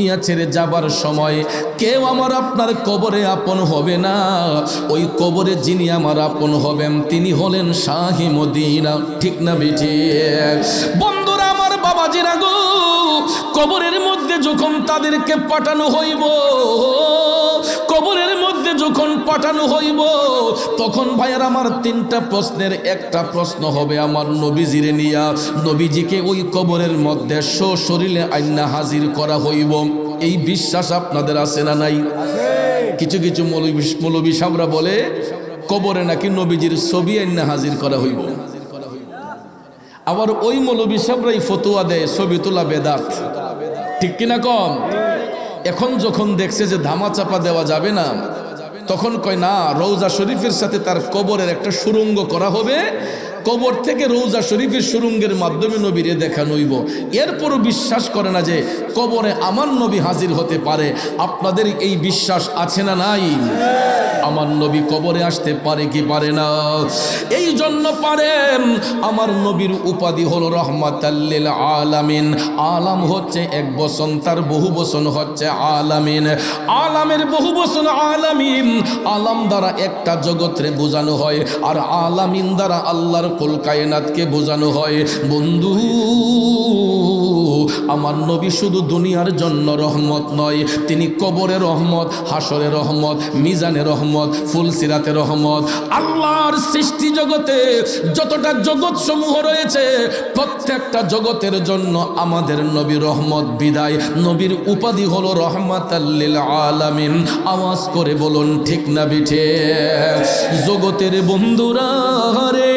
দুনিয়া ছেড়ে যাবার সময় কেউ আমার আপনার কবরে আপন হবে না। ওই কবরে যিনি আমার আপন হবেন তিনি হলেন শাহে মদিনা। ঠিক না বেঠিক? বন্ধুরা আমার, বাবাজিরা গো, কবরের মধ্যে যখন তাদেরকে পাঠানো হইব, কবরের মধ্যে যখন পাঠানো হইব, তখন ভাইয়ার আমার তিনটা প্রশ্নের একটা প্রশ্ন হবে আমার নবীজিরে নিয়া। নবীজিকে ওই কবরের মধ্যে সশরীরে আইনা হাজির করা হইব। এই বিশ্বাস আপনাদের আছে না নাই? কিছু কিছু মৌলবী সাহেবরা বলে কবরে নাকি নবীজির ছবি আইনা হাজির করা হইব। আবার ওই মৌলবী সাহেবরাই ফতোয়া দেয় ছবি তোলা বেদাত। ঠিক কিনা কম? এখন যখন দেখছে যে ধামা চাপা দেওয়া যাবে না, তখন কয় না, রওজা শরীফের সাথে তার কবরের একটা সুড়ঙ্গ করা হবে, কবর থেকে রওজা শরীফের সুড়ঙ্গের মাধ্যমে নবীরে দেখানো হইব। এরপরও বিশ্বাস করে না যে কবরে আমার নবী হাজির হতে পারে। আপনাদের এই বিশ্বাস আছে না নাই? আমার নবী কবরে আসতে পারে কি পারে না? এই জন্য পারেন। আমার নবীর উপাধি হলো রহমাতাল লিল আলামিন। আলাম হচ্ছে এক বচন, তার বহু বচন হচ্ছে আলামিন। আলামের বহু বচন আলামিন। আলাম দ্বারা একটা জগৎরে বোঝানো হয়, আর আলামিন দ্বারা আল্লাহর কুল কায়নাতকে বোঝানো হয়। বন্ধু, আমার নবী শুধু দুনিয়ার জন্য রহমত নয়, তিনি কবরের রহমত, হাসরের রহমত, মিজানের রহমত, ফুলসিরাতের রহমত। আল্লাহর সৃষ্টি জগতে যতটা জগৎ সমূহ রয়েছে, প্রত্যেকটা জগতের জন্য আমাদের নবী রহমত। বিদায় নবীর উপাধি হলো রহমাতাল লিল আলামিন। আওয়াজ করে বলুন ঠিক না বিঠিক? জগতের বন্ধুরা রে,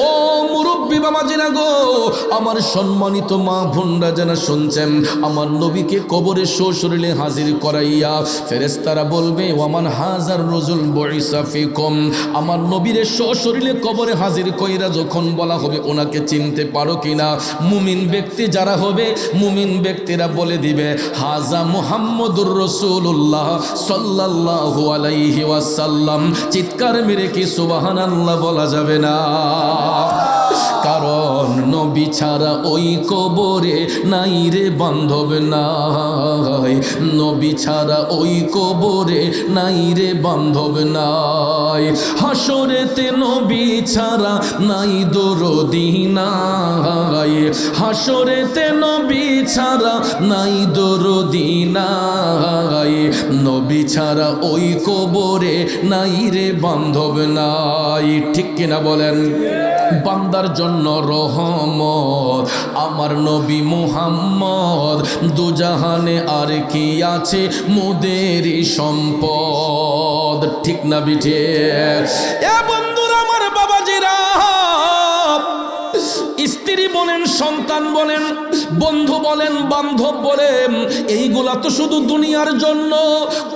ও মুরব্বী বাবাজিরা গো, আমার সম্মানিত মা বোনরা যারা শুনছেন, আমার নবীকে কবরে সশরীরে হাজির করাইয়া ফেরেশতারা বলবে, ওয়ামান হাজার রজুল বুইসা ফিকুম। আমার নবীরে সশরীরে কবরে হাজির কইরা যখন বলা হবে ওনাকে চিনতে পারো কিনা, মুমিন ব্যক্তি যারা হবে, মুমিন ব্যক্তিরা বলে দিবে, হাজা মুহাম্মদুর রাসূলুল্লাহ সাল্লাল্লাহু আলাইহি ওয়াসাল্লাম। চিৎকার মেরে কি সুবহানাল্লাহ বলা যাবে না? কারণ নবী ছাড়া ওই কবরে নাই রে বান্ধব নাই, নবী ছাড়া ওই কবরে নাই রে বান্ধব নাই। হাসরেতে নবী ছাড়া নাই দরদি নাই, হাসরেতে নবী ছাড়া নাই দরদি নাই, নবী ছাড়া ওই কবরে নাই রে বান্ধব নাই। ঠিক কিনা বলেন? বান্দার জন্য রহমত আমার নবী মুহাম্মদ। দুজাহানে আর কি আছে মোদেরই সম্পদ। ঠিক না বিঠিক? এ বন্ধুরা আমার, বাবাজিরা, স্ত্রী বলেন, সন্তান বলেন, বন্ধু বলেন, বান্ধব বলেন, এইগুলা তো শুধু দুনিয়ার জন্য।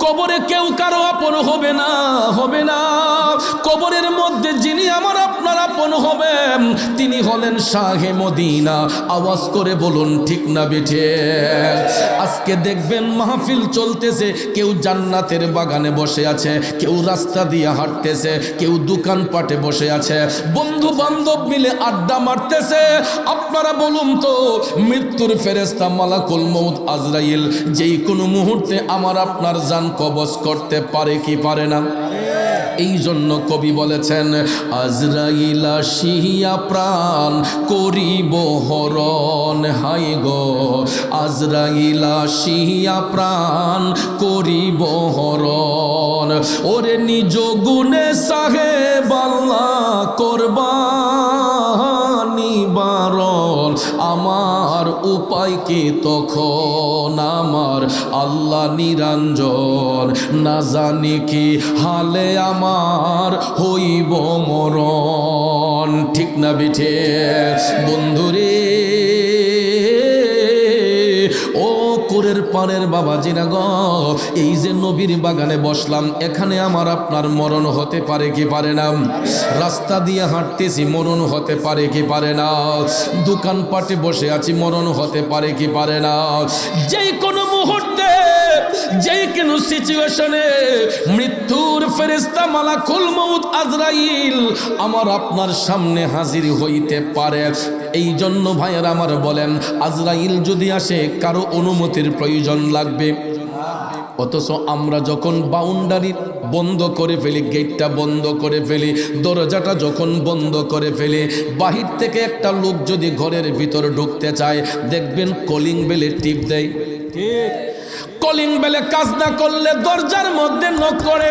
কবরে কেউ কারো আপন হবে না, হবে না। কবরের মধ্যে যিনি আমার আপনার আপন হবেন তিনি হলেন শাহে মদিনা। আওয়াজ করে বলুন ঠিক না বিঠিক? আজকে দেখবেন মাহফিল চলতেছে, কেউ জান্নাতের বাগানে বসে আছে, কেউ রাস্তা দিয়ে হাঁটতেছে, কেউ দোকানপাটে বসে আছে, বন্ধু বান্ধব মিলে আড্ডা মারতেছে। আপনারা বলুন তো, মৃত্যুর ফেরেশতা মালাকুল মউত আজরাইল যেই কোনো মুহূর্তে আমার আপনার জান কবজ করতে পারে কি পারে না? এই জন্য কবি বলেছেন, আজরাইল আসিয়া প্রাণ করিব হরণ। হাই গো, আজরাইল আসিয়া প্রাণ করিব হরণ। ওরে নিজ গুণে সাহেব আল্লাহ করবানি বারণ। আমার উপায় কি তখন আমার আল্লাহ নিরঞ্জন। না জানি কি হালে আমার হইব মরণ। ঠিক না বিঠিক? বন্ধুরে, ও কুরের পারের বাবাজিরা গো, এই যে নবীর বাগানে বসলাম, এখানে আমার আপনার মরণ হতে পারে কি পারে না? রাস্তা দিয়ে হাঁটতেছি, মরণ হতে পারে কি পারে না? দোকানপাটে বসে আছি, মরণ হতে পারে কি পারে না? যেই কোনো মুহূর্তে, যেই কোনো সিচুয়েশনে মৃত্যুর ফেরেশতা মালাকুল মউত আজরাইল আমার আপনার সামনে হাজির হইতে পারে। এই জন্য ভাইয়েরা আমার বলেন, আজরাইল যদি আসে কারো অনুমতির প্রয়োজন লাগবে। অথচ আমরা যখন বাউন্ডারি বন্ধ করে ফেলি, গেটটা বন্ধ করে ফেলি, দরজাটা যখন বন্ধ করে ফেলি, বাহির থেকে একটা লোক যদি ঘরের ভিতর ঢুকতে চায়, দেখবেন কলিং বেলে টিপ দেয়। কলিং বেলে কাজ না করলে দরজার মধ্যে নক করে,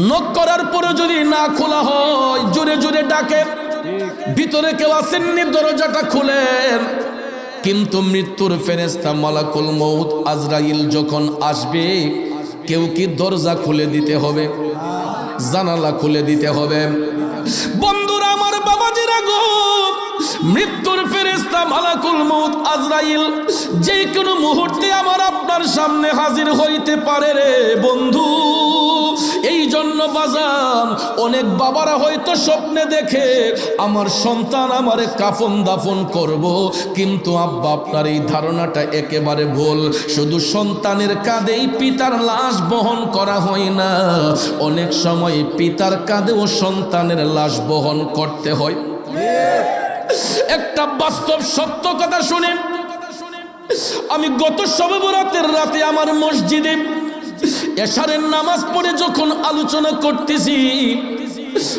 নক করার পরে যদি না খোলা হয় জোরে জোরে ডাকে, ভিতরে কেউ আসেননি, দরজাটা খুলেন। কিন্তু মৃত্যুর ফেরেশতা মালাকুল মউত আজরাইল যখন আসবে, কেউ কি দরজা খুলে দিতে হবে, জানালা খুলে দিতে হবে? বন্ধুরা আমার, বাবাজিরা গো, মৃত্যুর ফেরেশতা মালাকুল মউত আজরাইল যে কোনো মুহূর্তে আমার আপনার সামনে হাজির হইতে পারে রে বন্ধু। এই জন্য বাজান, অনেক বাবারা হয়তো স্বপ্নে দেখে আমার সন্তান আমারে কাফন দাফন করব, কিন্তু আব্বা আপনার এই ধারণাটা একেবারে ভুল। শুধু সন্তানের কাঁধেই পিতার লাশ বহন করা হয় না, অনেক সময় পিতার কাঁধেও সন্তানের লাশ বহন করতে হয়। একটা বাস্তব সত্য কথা শুনেন, আমি গত শবে বরাতের রাতে আমার মসজিদে এশারের নামাজ পড়ে যখন আলোচনা করতেছি,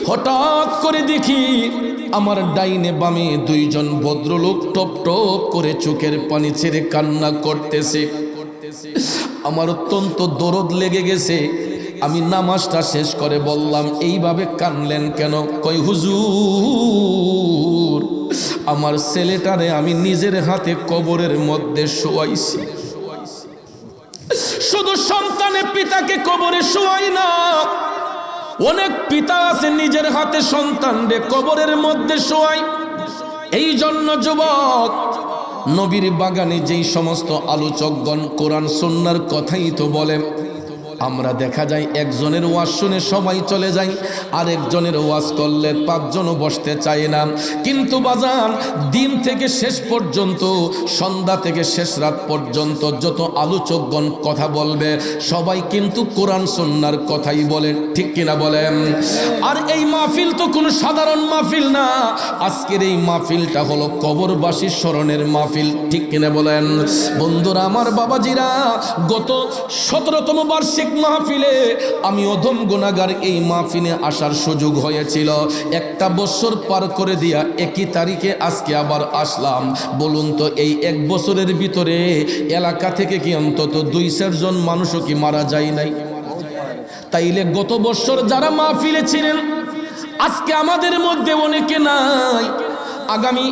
হঠাৎ করে দেখি আমার ডাইনে বামে দুইজন ভদ্রলোক টপ টপ করে চোখের পানি ছেড়ে কান্না করতেছে। আমার অত্যন্ত দরদ লেগে গেছে। আমি নামাজটা শেষ করে বললাম, এইভাবে কানলেন কেন? কই হুজুর, আমার ছেলেটারে আমি নিজের হাতে কবরের মধ্যে শোয়াইছি। শুধু সন্তানে পিতাকে কবরে শোয়াই না, অনেক পিতা আছে নিজের হাতে সন্তানরে কবরের মধ্যে শোয়াই। এই জন্য যুবক, নবীর বাগানে যেই সমস্ত আলোচকগণ কোরআন সুন্নাহর কথাই তো বলে, আমরা দেখা যায় একজনের ওয়াজ শুনে সবাই চলে যায়, আরেকজনের ওয়াজ করলে পাঁচজনও বসতে চায় না। কিন্তু বাজান, দিন থেকে শেষ পর্যন্ত, সন্ধ্যা থেকে শেষ রাত পর্যন্ত যত আলোচকগণ কথা বলবে, সবাই কিন্তু কোরআন সুন্নাহর কথাই বলেন, ঠিক কিনা বলেন? আর এই মাহফিল তো কোনো সাধারণ মাহফিল না, আজকের এই মাহফিলটা হলো কবরবাসীর স্মরণের মাহফিল, ঠিক কিনা বলেন? বন্ধুরা আমার, বাবাজিরা, গত 17তম বার্ষিক মাহফিলে আমি অধম গুনাহগার এই মাহফিলে আসার সুযোগ হয়েছিল। একটা বছর পার করে দিয়া একই তারিখে আজকে আবার আসলাম। বলুন তো, এই এক বছরের ভিতরে এলাকা থেকে কি অন্তত 2-4 জন মানুষও কি মারা যায় নাই? তাইলে গত বছর যারা মাহফিলে ছিলেন, আজকে আমাদের মধ্যে অনেকে নাই। আগামী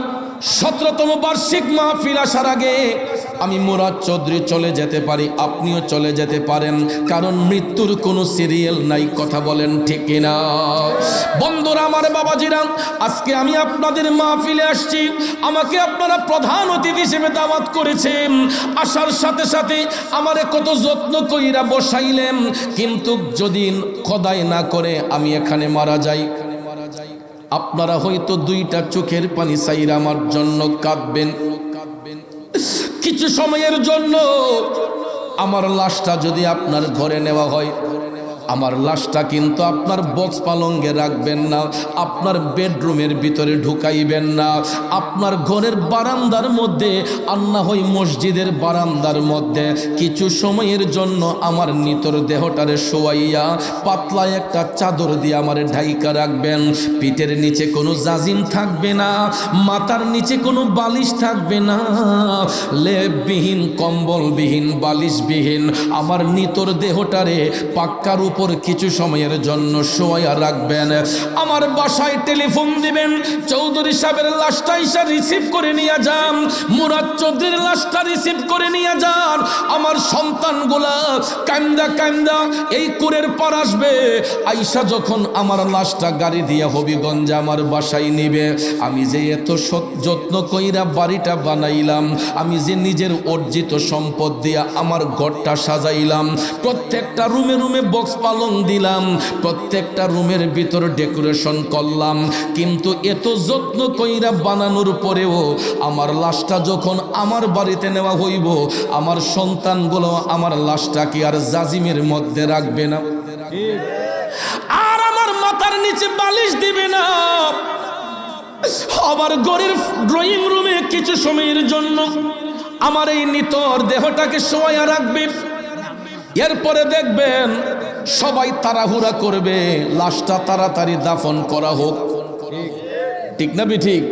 17তম বার্ষিক মাহফিল আসার আগে আমি মুরাদ চৌধুরী চলে যেতে পারি, আপনিও চলে যেতে পারেন, কারণ মৃত্যুর কোনো সিরিয়াল নাই। কথা বলেন ঠিক কিনা? বন্ধুরা আমার, বাবাজিরা, আজকে আমি আপনাদের মাহফিলে আসছি, আমাকে আপনারা প্রধান অতিথি হিসেবে দাওয়াত করেছেন। আসার সাথে সাথে আমারে কত যত্ন কইরা বসাইলেন, কিন্তু যদি খোদাই না করে আমি এখানে মারা যাই, আপনারা হয়তো 2টা চোখের পানি চাইরা আমার জন্য কাঁদবেন। কিছু সময়ের জন্য আমার লাশটা যদি আপনার ঘরে নেওয়া হয়, আমার লাশটা কিন্তু আপনার বক্স পালঙ্গে রাখবেন না, আপনার বেডরুমের ভিতরে ঢুকাইবেন না, আপনার ঘরের বারান্দার মধ্যে, আর না হয় মসজিদের বারান্দার মধ্যে কিছু সময়ের জন্য আমার নিতর দেহটারে শোয়াইয়া পাতলা একটা চাদর দিয়ে আমার ঢাইকা রাখবেন। পিঠের নিচে কোনো জাজিম থাকবে না, মাথার নিচে কোনো বালিশ থাকবে না, লেপবিহীন, কম্বলবিহীন, বালিশবিহীন আমার নিতর দেহটারে পাক্কার উপর কিছু সময়ের জন্য শোয়া রাখবেন। আমার বাসায় টেলিফোন দিবেন, চৌধুরী সাহেবের লাশটা এসে রিসিভ করে নিয়ে যান, মুরাদ চৌধুরীর লাশটা রিসিভ করে নিয়ে যান। আমার সন্তানগুলা কান্দা কান্দা এই কুরের পার আসবে, আইসা যখন আমার লাশটা গাড়ি দিয়ে হবিগঞ্জে আমার বাসায় নিবে, আমি যে এত যত্ন কইরা বাড়িটা বানাইলাম, আমি যে নিজের অর্জিত সম্পদ দিয়া আমার ঘরটা সাজাইলাম, প্রত্যেকটা রুমে রুমে বক্স পালং দিলাম, প্রত্যেকটা রুমের ভিতর ডেকোরেশন করলাম, কিন্তু এত যত্ন কইরা বানানোর পরেও আমার লাশটা যখন আমার বাড়িতে নেওয়া হইব, আমার সন্তানগুলো আমার লাশটা কি আর জাজিমের মধ্যে রাখবে না? আর আমার মাথার নিচে বালিশ দিবে না? আবার ঘরের ড্রয়িং রুমে কিছু সময়ের জন্য আমার এই নিতর দেহটাকে শোয়া রাখবে। এরপরে দেখবেন সবাই তাড়াহুড়া করবে লাশটা তাড়াতাড়ি দাফন করা হোক। ঠিক না ঠিক?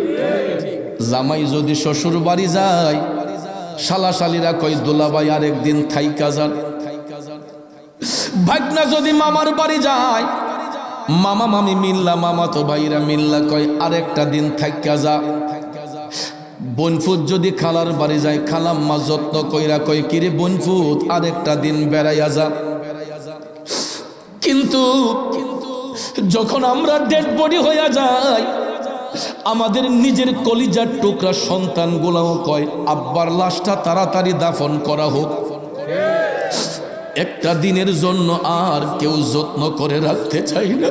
জামাই যদি শ্বশুর বাড়ি যায়, শালাশালীরা কয় দুলাভাই আরেকদিন থাইকা যান। ভাগনা যদি মামার বাড়ি যায়, মামা মামি মিল্লা মামা তো ভাইরা মিল্লা কয় আরেকটা দিন থাইকা যা। বোনফুত যদি খালার বাড়ি যায়, খালাম্মা যত্ন কইরা কয় কিরে বোনফুত আরেকটা দিন বেড়াইয়া যা। কিন্তু যখন আমরা ডেড বডি হইয়া যাই, আমাদের নিজের কলিজার টুকরা সন্তানগুলোও কয় আব্বার লাশটা তাড়াতাড়ি দাফন করা হোক। একটা দিনের জন্য আর কেউ যত্ন করে রাখতে চাই না।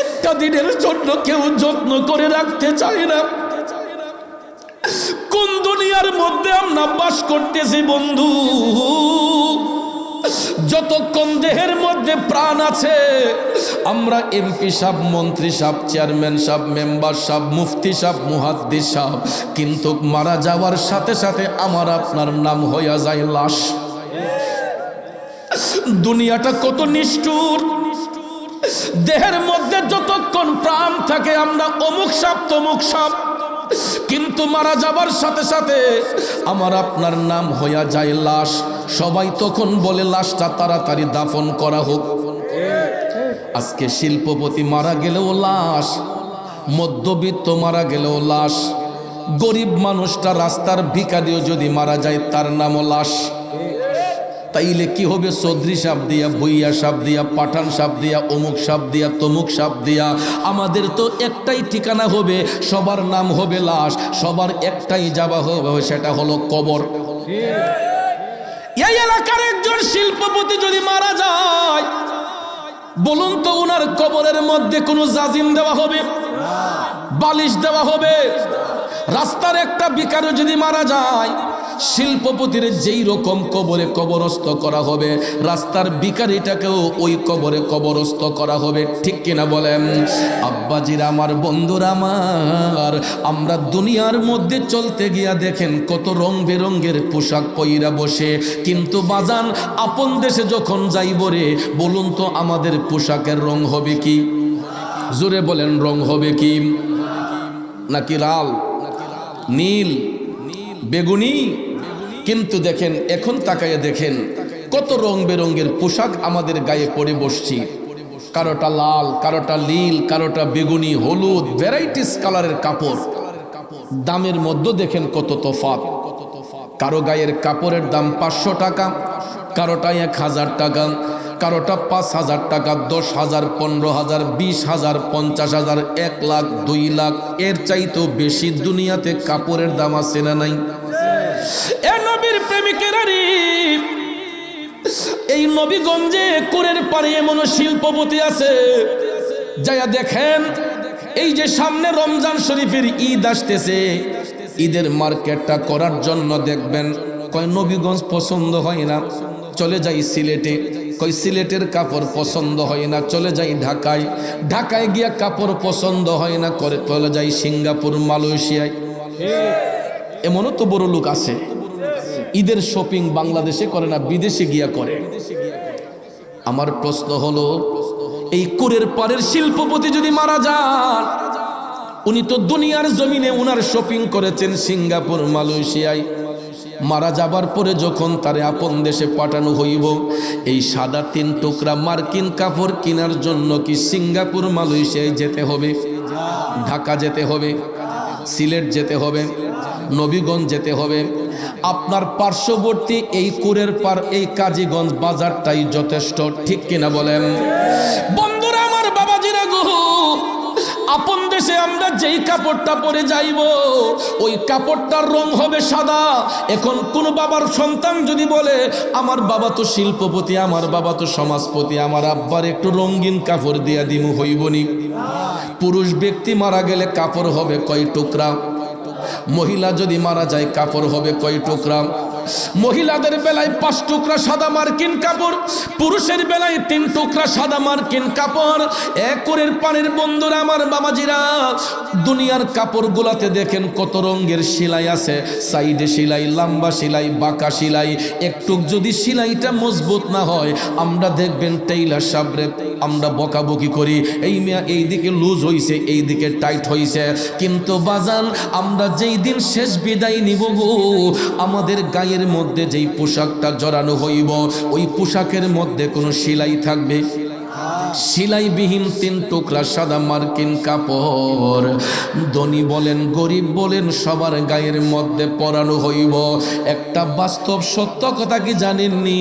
একটা দিনের জন্য কেউ যত্ন করে রাখতে চায় না। কোন দুনিয়ার মধ্যে আমরা বাস করতেছি বন্ধু? যতক্ষণ দেহের মধ্যে প্রাণ আছে, আমরা এমপি সাহেব, মন্ত্রী সাহেব, চেয়ারম্যান সাহেব, মেম্বার সাহেব, মুফতি সাহেব, মুহাদ্দিস সাহেব, কিন্তু মারা যাওয়ার সাথে সাথে আমার আপনার নাম হইয়া যায় লাশ। দুনিয়াটা কত নিষ্ঠুর! দেহের মধ্যে যতক্ষণ প্রাণ থাকে আমরা অমুক সাপ তমুক সাপ, কিন্তু মারা যাবার সাথে সাথে আমার আপনার নাম হইয়া যায় লাশ। সবাই তখন বলে লাশটা তাড়াতাড়ি দাফন করা হোক। আজকে শিল্পপতি মারা গেলেও লাশ, মধ্যবিত্ত মারা গেলেও লাশ, গরিব মানুষটা রাস্তার ভিখারিও যদি মারা যায় তার নামও লাশ। তাইলে কি হবে? চৌধুরী সাপ দিয়া, ভুইয়া সাপ দিয়া, পাঠান সাপ দিয়া, অমুক সাপ দিয়া, তমুক সাপ দিয়া, আমাদের তো একটাই ঠিকানা হবে, সবার নাম হবে লাশ, সবার একটাই যাওয়া হবে, সেটা হলো কবর। এই এলাকার একজন শিল্পপতি যদি মারা যায়, বলুন তো ওনার কবরের মধ্যে কোনো জাজিম দেওয়া হবে? বালিশ দেওয়া হবে? রাস্তার একটা ভিখারি যদি মারা যায়, শিল্পপতির যেই রকম কবরে কবরস্থ করা হবে, রাস্তার ভিখারিটাকেও ওই কবরে কবরস্থ করা হবে। ঠিক কিনা বলেন? আব্বাজিরা আমার, বন্ধুরা আমার, আমরা দুনিয়ার মধ্যে চলতে গিয়া দেখেন কত রং বেরঙ্গের পোশাক পইরা বসে, কিন্তু বাজান আপন দেশে যখন যাইব রে, বলুন তো আমাদের পোশাকের রং হবে কি? জোরে বলেন, রং হবে কি? নাকি লাল, নীল, বেগুনি? কিন্তু দেখেন এখন তাকাইয়া দেখেন কত রং বেরঙ্গের পোশাক আমাদের গায়ে পরে বসছি। কারোটা লাল, কারোটা নীল, কারোটা বেগুনি, হলুদ, ভ্যারাইটিস কালারের কাপড়। দামের মধ্যে দেখেন কত তফাৎ। কারো গায়ের কাপড়ের দাম 500 টাকা, কারোটা 1000 টাকা, কারোটা 5000 টাকা, 10,000, 15,000, 20,000, 50,000, 1 লাখ, 2 লাখ। এর চাইতেও বেশি দুনিয়াতে কাপড়ের দাম আছে না নাই? এ নবীর প্রেমিকেরা রে, এই নবীগঞ্জে কুরের পারে এমন শিল্পপতি আছে, যাইয়া দেখেন এই যে সামনে রমজান শরীফের ঈদ আসতেছে, ঈদের মার্কেটটা করার জন্য দেখবেন কয় নবীগঞ্জ পছন্দ হয় না, চলে যাই সিলেটে। কই সিলেটের কাপড় পছন্দ হয় না, চলে যাই ঢাকায়। ঢাকায় গিয়া কাপড় পছন্দ হয় না, করে চলে যাই সিঙ্গাপুর, মালয়েশিয়ায়। এমনও তো বড় লোক আছে, ঈদের শপিং বাংলাদেশে করে না, বিদেশে গিয়া করে। আমার প্রশ্ন হলো, এই কুরের পারের শিল্পপতি যদি মারা যান, উনি তো দুনিয়ার জমিনে উনার শপিং করেছেন সিঙ্গাপুর, মালয়েশিয়ায়। মারা যাবার পরে যখন তারে আপন দেশে পাঠানো হইব, এই সাদা 3 টুকরা মার্কিন কাপড় কেনার জন্য কি সিঙ্গাপুর, মালয়েশিয়ায় যেতে হবে? ঢাকা যেতে হবে? সিলেট যেতে হবে? নবীগঞ্জ যেতে হবে? আপনার পার্শ্ববর্তী এই কুরের পার, এই কাজীগঞ্জ বাজারটাই যথেষ্ট। ঠিক কিনা বলেন? বন্ধুরা আমার, বাবাজিরা গো, আপন দেশে আমরা যেই কাপড়টা পরে যাইব, ওই কাপড়টার রং হবে সাদা। এখন কোন বাবার সন্তান যদি বলে আমার বাবা তো শিল্পপতি, আমার বাবা তো সমাজপতি, আমার আব্বার একটু রঙিন কাপড় দিয়া দিমু, হইবনি? পুরুষ ব্যক্তি মারা গেলে কাপড় হবে কয় টুকরা? মহিলা যদি মারা যায় কাপড় হবে কয় টুকরা? মহিলাদের বেলায় 5 টুকরা সাদা মার্কিন কাপড়, পুরুষের বেলায় 3 টুকরা সাদা মার্কিন কাপড়। একুরের পানির বন্ধুরা আমার বাবাজিরা, দুনিয়ার কাপড়গুলাতে দেখেন কত রঙের সেলাই আছে, সাইডে সেলাই, লম্বা সেলাই, বাঁকা সেলাই। একটু যদি সেলাইটা মজবুত না হয়, আমরা দেখবেন টেইলার সাবরে আমরা বকাবকি করি, এই মেয়া এই দিকে লুজ হইছে, এই দিকে টাইট হইছে। কিন্তু বাজান, আমরা যেই দিন শেষ বিদায় নিব গো, আমাদের গায়ের মধ্যে যেই পোশাকটা জড়ানো হইব, ওই পোশাকের মধ্যে কোনো সেলাই থাকবে? সেলাইবিহীন 3 টুকরা সাদা মার্কিন কাপড়, ধনী বলেন গরিব বলেন সবার গায়ের মধ্যে পরানো হইব। একটা বাস্তব সত্য কথা কি জানেননি?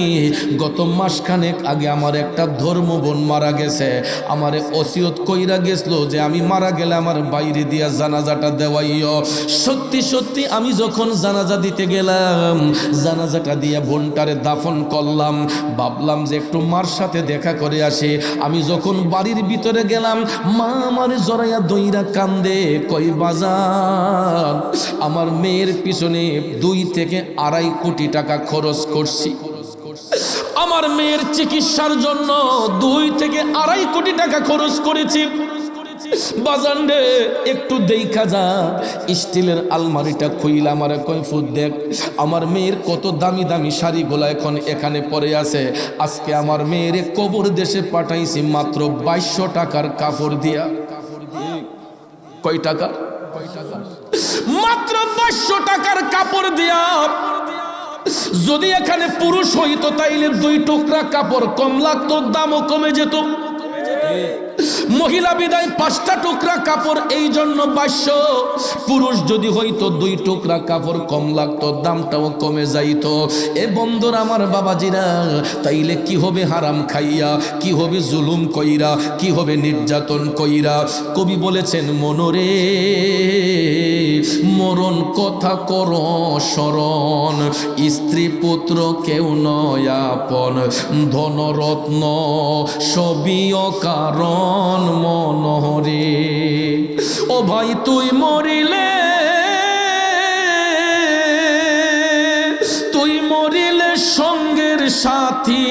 গত মাসখানেক আগে আমার একটা ধর্মবোন মারা গেছে। আমারে ওসিয়ত কইরা গেছিল যে আমি মারা গেলে আমার বাইরে দিয়া জানাজাটা দেওয়াইও। সত্যি সত্যি আমি যখন জানাজা দিতে গেলাম, জানাজাটা দিয়া বোনটারে দাফন করলাম, ভাবলাম যে একটু মার সাথে দেখা করে আসি। আমি যখন বাড়ির ভিতরে গেলাম, মা আমার জড়াইয়া দইরা কান্দে, কই বাজার, আমার মেয়ের পিছনে 2 থেকে 2.5 কোটি টাকা খরচ করছি। আমার মেয়ের চিকিৎসার জন্য 2 থেকে 2.5 কোটি টাকা খরচ করেছি। বাজান রে, একটু দেখা যা। স্টিলের আলমারিটা খুইলা আমার কয় ফুট দেখ, আমার মেয়ের কত দামি দামি শাড়িগুলা এখন এখানে পড়ে আছে। আজকে আমার মেয়ের কবর দেশে পাঠাইছি মাত্র 2200 টাকার কাপড় দিয়া। কয় টাকা? মাত্র 2200 টাকার কাপড় দিয়া। যদি এখানে পুরুষ হইতো তাইলে 2 টুকরা কাপড় কম লাগতো, দামও কমে যেত। মহিলা বিদায় 5টা টুকরা কাপড়, এই জন্য 2200। পুরুষ যদি হইতো 2 টুকরা কাপড় কম লাগতো, দামটাও কমে যাইতো। এ বন্ধুরা আমার বাবাজিরা, তাইলে কি হবে হারাম খাইয়া, কি হবে জুলুম কইরা, কি হবে নির্যাতন কইরা? কবি বলেছেন, মনরে মরণ কথা কর স্মরণ, স্ত্রী পুত্র কেউ নয় আপন, ধনরত্ন সবই অকারণ মনরে। ও ভাই তুই মরিলে, তুই মরিলে সঙ্গের সাথী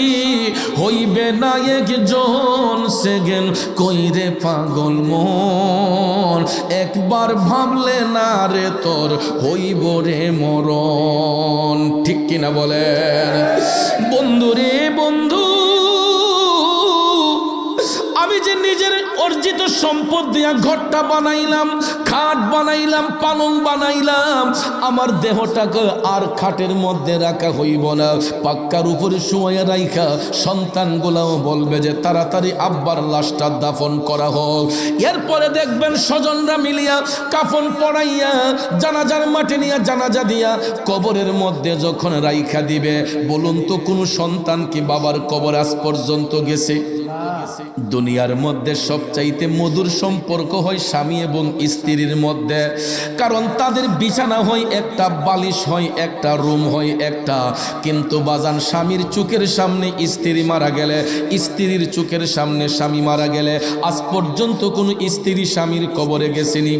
হইবে না একজন, সেগেন কইরে পাগল মন, একবার ভাবলে না রে তোর হইব রে মরণ। ঠিক কিনা বলেন? বন্ধু রে বন্ধু, আমি যে নিজের অর্জিত সম্পদ দিয়া ঘরটা বানাইলাম, খাট বানাইলাম, পালং বানাইলাম, আমার দেহটাকে আর খাটের মধ্যে রাখা হইব না, পাক্কার উপরে শুয়ে রাইখা সন্তানগুলাও বলবে যে তাড়াতাড়ি আব্বার লাশটা দাফন করা হোক। এরপরে দেখবেন স্বজনরা মিলিয়া কাফন পড়াইয়া জানাজার মাঠে নিয়ে জানাজা দিয়া কবরের মধ্যে যখন রাইখা দিবে, বলুন তো কোনো সন্তান কি বাবার কবর আজ পর্যন্ত গেছে? দুনিয়ার মধ্যে সবচাইতে মধুর সম্পর্ক হয় স্বামী এবং স্ত্রীর মধ্যে, কারণ তাদের বিছানা হয় একটা, বালিশ হয় একটা, রুম হয় একটা। কিন্তু বাজান, স্বামীর চোখের সামনে স্ত্রী মারা গেলে, স্ত্রীর চোখের সামনে স্বামী মারা গেলে, আজ পর্যন্ত কোনো স্ত্রী স্বামীর কবরে গেছেনি?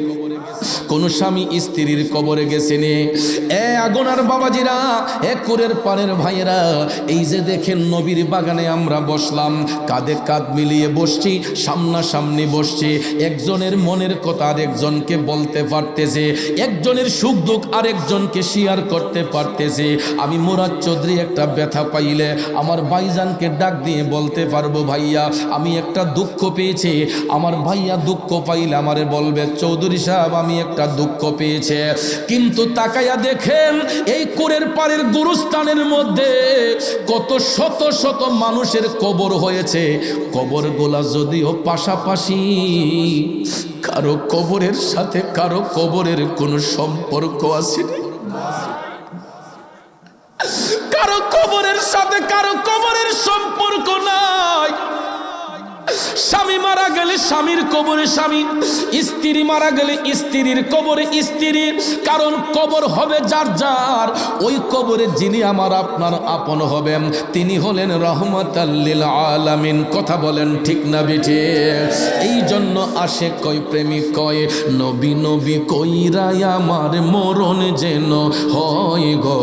কোন স্বামী স্ত্রীর কবরে গেছেনি? এ আগুনার বাবাজিরা, এ কুরের পারের ভাইয়েরা, এই যে দেখেন নবীর বাগানে আমরা বসলাম, কাঁধে কাঁধ মিলিয়ে বসছি, সামনাসামনি বসছি, একজনের মনের কথা আরেকজনকে বলতে পারতেছে, একজনের সুখ দুঃখ আরেকজনকে শেয়ার করতে পারতেছে। আমি মুরাদ চৌধুরী একটা ব্যথা পাইলে আমার ভাইজানকে ডাক দিয়ে বলতে পারবো, ভাইয়া আমি একটা দুঃখ পেয়েছি। আমার ভাইয়া দুঃখ পাইলে আমারে বলবে, চৌধুরী সাহেব আমি একটা দুঃখ পেয়েছে। কিন্তু তাকাইয়া দেখেন এই কুরের পাড়ের গুরুস্থানের মধ্যে কত শত শত মানুষের কবর হয়েছে। কবরগুলা যদিও পাশাপাশি, কারো কবরের সাথে কারো কবরের কোনো সম্পর্ক আছে? কারো কবরের সাথে কারো কবরের সম্পর্ক নাই। স্বামী মারা গেলে স্বামীর কবরে স্বামী, স্ত্রী মারা গেলে স্ত্রীর কবরে স্ত্রী। কারণ কবর হবে যার যার, ওই কবরে যিনি আমার আপনার আপন হবেন তিনি হলেন রহমাতাল লিল আলামিন। কথা বলেন ঠিক না বেঠে? এই জন্য আশেক কয়, প্রেমিক কয়, নবী নবী কইরা আমার মরণ যেন হয় গো,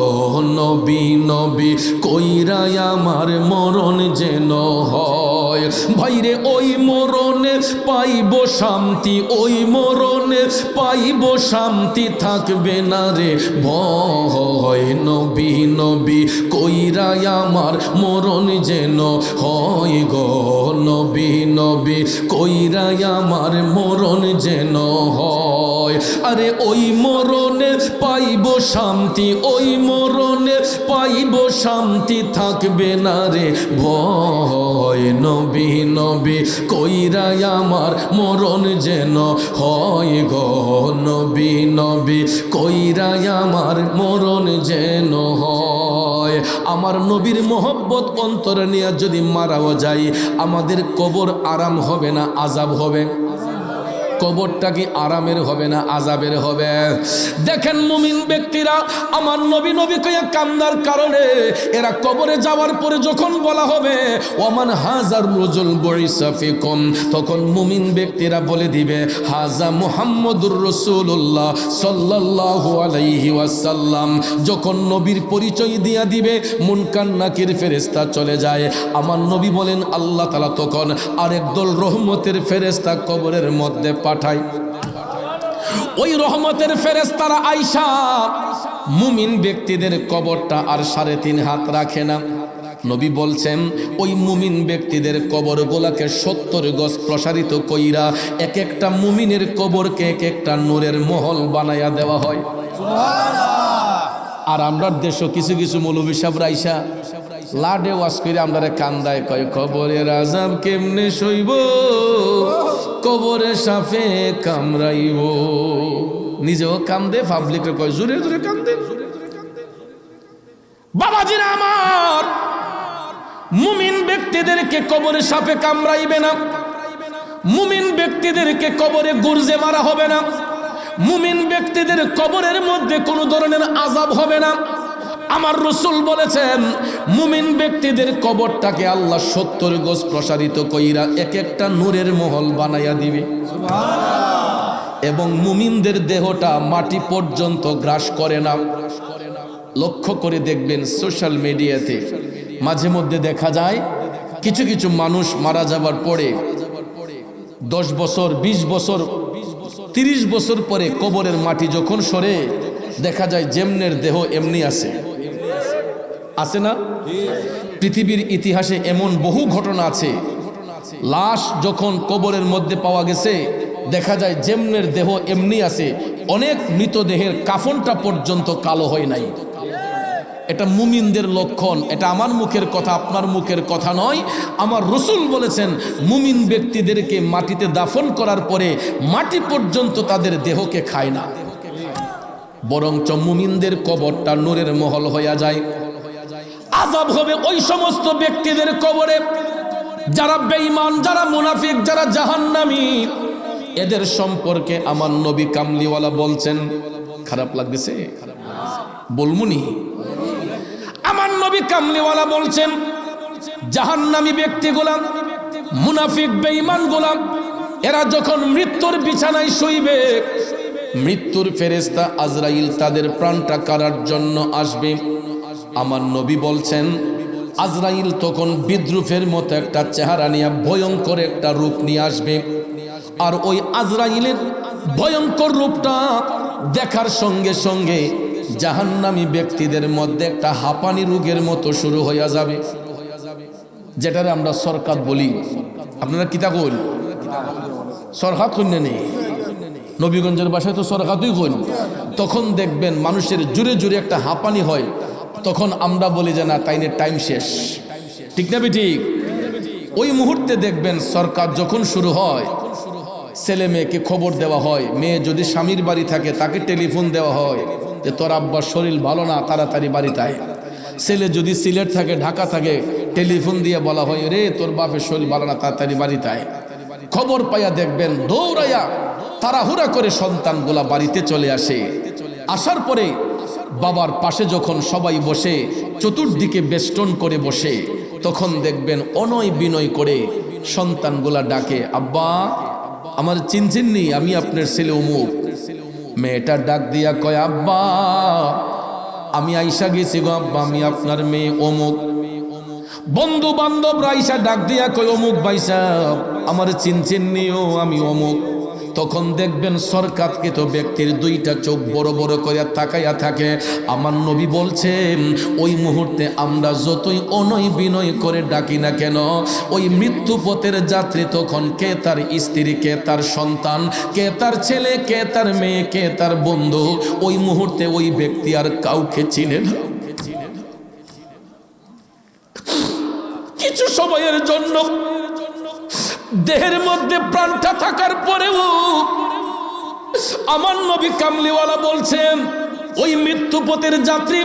নবী নবী কইরা আমার মরণ যেন হয়। ভাইরে ওই মরণে পাইব শান্তি, ওই মরণে পাইব শান্তি, থাকবে না রে ভয়। নবী নবী কইরা আমার মরণ যেন হয় গো, নবী নবী কইরা আমার মরণ যেন হয়। আরে ওই মরণে পাইব শান্তি, ওই মরণে পাইব শান্তি, থাকবে না রে ভয়। নবী নবী কইরা আমার মরণ যেন হয় গো, নবী নবী কইরা আমার মরণ যেন হয়। আমার নবীর মোহব্বত অন্তরে নিয়ে যদি মারাও যাই, আমাদের কবর আরাম হবে না আযাব হবে? কবরটা কি আরামের হবে না আযাবের হবে? দেখেন মুমিন ব্যক্তিরা আমার নবী নবী কইয়া কান্নার কারণে এরা কবরে যাওয়ার পরে যখন বলা হবে ওমান হাজার রজুল বইসা ফিকুম, তখন মুমিন ব্যক্তিরা বলে দিবে হাজা মুহাম্মদুর রাসূলুল্লাহ সাল্লাল্লাহু আলাইহি ওয়াসাল্লাম। যখন নবীর পরিচয় দিয়া দিবে মুনকার নাকির ফেরেশতা চলে যায়। আমার নবী বলেন আল্লাহ তাআলা তখন আরেক দল রহমতের ফেরেশতা কবরের মধ্যে পাঠায়। ওই রহমতের ফেরেশতারা আইসা মুমিন ব্যক্তিদের কবরটা আর 3.5 হাত রাখে না। নবী বলছেন ওই মুমিন ব্যক্তিদের কবরগুলোকে 70 গজ প্রসারিত কইরা এক একটা মুমিনের কবরকে এক একটা নূরের মহল বানায়া দেওয়া হয়। আর আমরা দেশে কিছু কিছু মৌলভী সাহেব রাইসা লাডে ওয়াজ করে আমরা কান্দায় কয় কবরের আযাব কেমনে সইব, কবরে সাপে কামড়াইব। নিজেও কান্দে, পাবলিকে কয় জোরে জোরে কান্দে। বাবাজিরা আমার, মুমিন ব্যক্তিদেরকে কবরে সাপে কামড়াইবে না, মুমিন ব্যক্তিদেরকে কবরে গুরজে মারা হবে না, মুমিন ব্যক্তিদের কবরের মধ্যে কোনো ধরনের আযাব হবে না। আমার রাসূল বলেছেন মুমিন ব্যক্তিদের কবরটাকে আল্লাহ 70 গজ প্রসারিত কইরা এক একটা নূরের মহল বানাইয়া দিবে। এবং মুমিনদের দেহটা মাটি পর্যন্ত গ্রাস করে না। লক্ষ্য করে দেখবেন সোশ্যাল মিডিয়াতে মাঝে মধ্যে দেখা যায় কিছু কিছু মানুষ মারা যাবার পরে 10 বছর 20 বছর 30 বছর পরে কবরের মাটি যখন সরে দেখা যায় যেমনের দেহ এমনি আছে। আছে না? পৃথিবীর ইতিহাসে এমন বহু ঘটনা আছে, লাশ যখন কবরের মধ্যে পাওয়া গেছে দেখা যায় যেমনের দেহ এমনি আছে, অনেক মৃতদেহের কাফনটা পর্যন্ত কালো হয় নাই। এটা মুমিনদের লক্ষণ। এটা আমার মুখের কথা, আপনার মুখের কথা নয়। আমার রাসূল বলেছেন মুমিন ব্যক্তিদেরকে মাটিতে দাফন করার পরে মাটি পর্যন্ত তাদের দেহকে খায় না, বরঞ্চ মুমিনদের কবরটা নূরের মহল হইয়া যায়। আযাব হবে ওই সমস্ত ব্যক্তিদের কবরে যারা বেঈমান, যারা মুনাফিক, যারা জাহান্নামী। এদের সম্পর্কে আমার নবী কামলিওয়ালা বলছেন, খারাপ লাগতেছে বলমুনি? আমার নবী কামলিওয়ালা বলছেন জাহান্নামী ব্যক্তিগুলা, মুনাফিক বেঈমানগুলা, এরা যখন মৃত্যুর বিছানায় শুইবে মৃত্যুর ফেরেশতা আজরাইল তাদের প্রাণটা কাড়ার জন্য আসবে। আমার নবী বলছেন আজরাইল তখন বিদ্রুপের মতো একটা চেহারা নিয়ে ভয়ঙ্কর একটা রূপ নিয়ে আসবে। আর ওই আজরাইলের ভয়ঙ্কর রূপটা দেখার সঙ্গে সঙ্গে জাহান্নামী ব্যক্তিদের মধ্যে একটা হাঁপানি রোগের মতো শুরু হইয়া যাবে, যেটারে আমরা সরকাত বলি। আপনারা কিতা কইন? সরকাত কইন নেই? নবীগঞ্জের বাসায় তো সরকাতই কইন। তখন দেখবেন মানুষের জুড়ে জুড়ে একটা হাঁপানি হয়, তখন আমরা বলি যে না তাইনের টাইম শেষ। ঠিক না ঠিক? ওই মুহূর্তে দেখবেন সরকার যখন শুরু হয় ছেলে মেয়েকে খবর দেওয়া হয়। মেয়ে যদি স্বামীর বাড়ি থাকে তাকে টেলিফোন দেওয়া হয় যে তোর আব্বার শরীর ভালো না, তাড়াতাড়ি বাড়িতে আয়। ছেলে যদি সিলেট থাকে, ঢাকা থাকে, টেলিফোন দিয়ে বলা হয়, রে তোর বাপের শরীর ভালো না, তাড়াতাড়ি বাড়িতে আয়। খবর পাইয়া দেখবেন দৌড়াইয়া তাড়াহুড়া করে সন্তানগুলা বাড়িতে চলে আসে। আসার পরে বাবার পাশে যখন সবাই বসে, চতুর্দিকে বেষ্টন করে বসে, তখন দেখবেন অনয় বিনয় করে সন্তানগুলা ডাকে, আব্বা আমার চিনচিননি, আমি আপনার ছেলে অমুক। মেয়েটা ডাক দিয়া কয়, আব্বা আমি আইসা গেছি গো আব্বা, আমি আপনার মেয়ে অমুক। বন্ধু বান্ধবরা আইসা ডাক দিয়া কয়, অমুক ভাই সাহেব আমার চিনচিননিও, আমি অমুক। তখন দেখবেন সরকারকৃত ব্যক্তির দুইটা চোখ বড় বড় করে তাকাইয়া থাকে। আমার নবী বলছেন ওই মুহূর্তে আমরা যতই অনয় বিনয় করে ডাকি না কেন, ওই মৃত্যুপথের যাত্রী তখন কে তার স্ত্রী, কে তার সন্তান, কে তার ছেলে, কে তার মেয়ে, কে তার বন্ধু, ওই মুহূর্তে ওই ব্যক্তি আর কাউকে চিনে না। কিছু সময়ের জন্য দেহের মধ্যে প্রাণটা থাকার পরেও আমার নবী কামলিওয়ালা বলছেন ওই মৃত্যুপথের যাত্রী,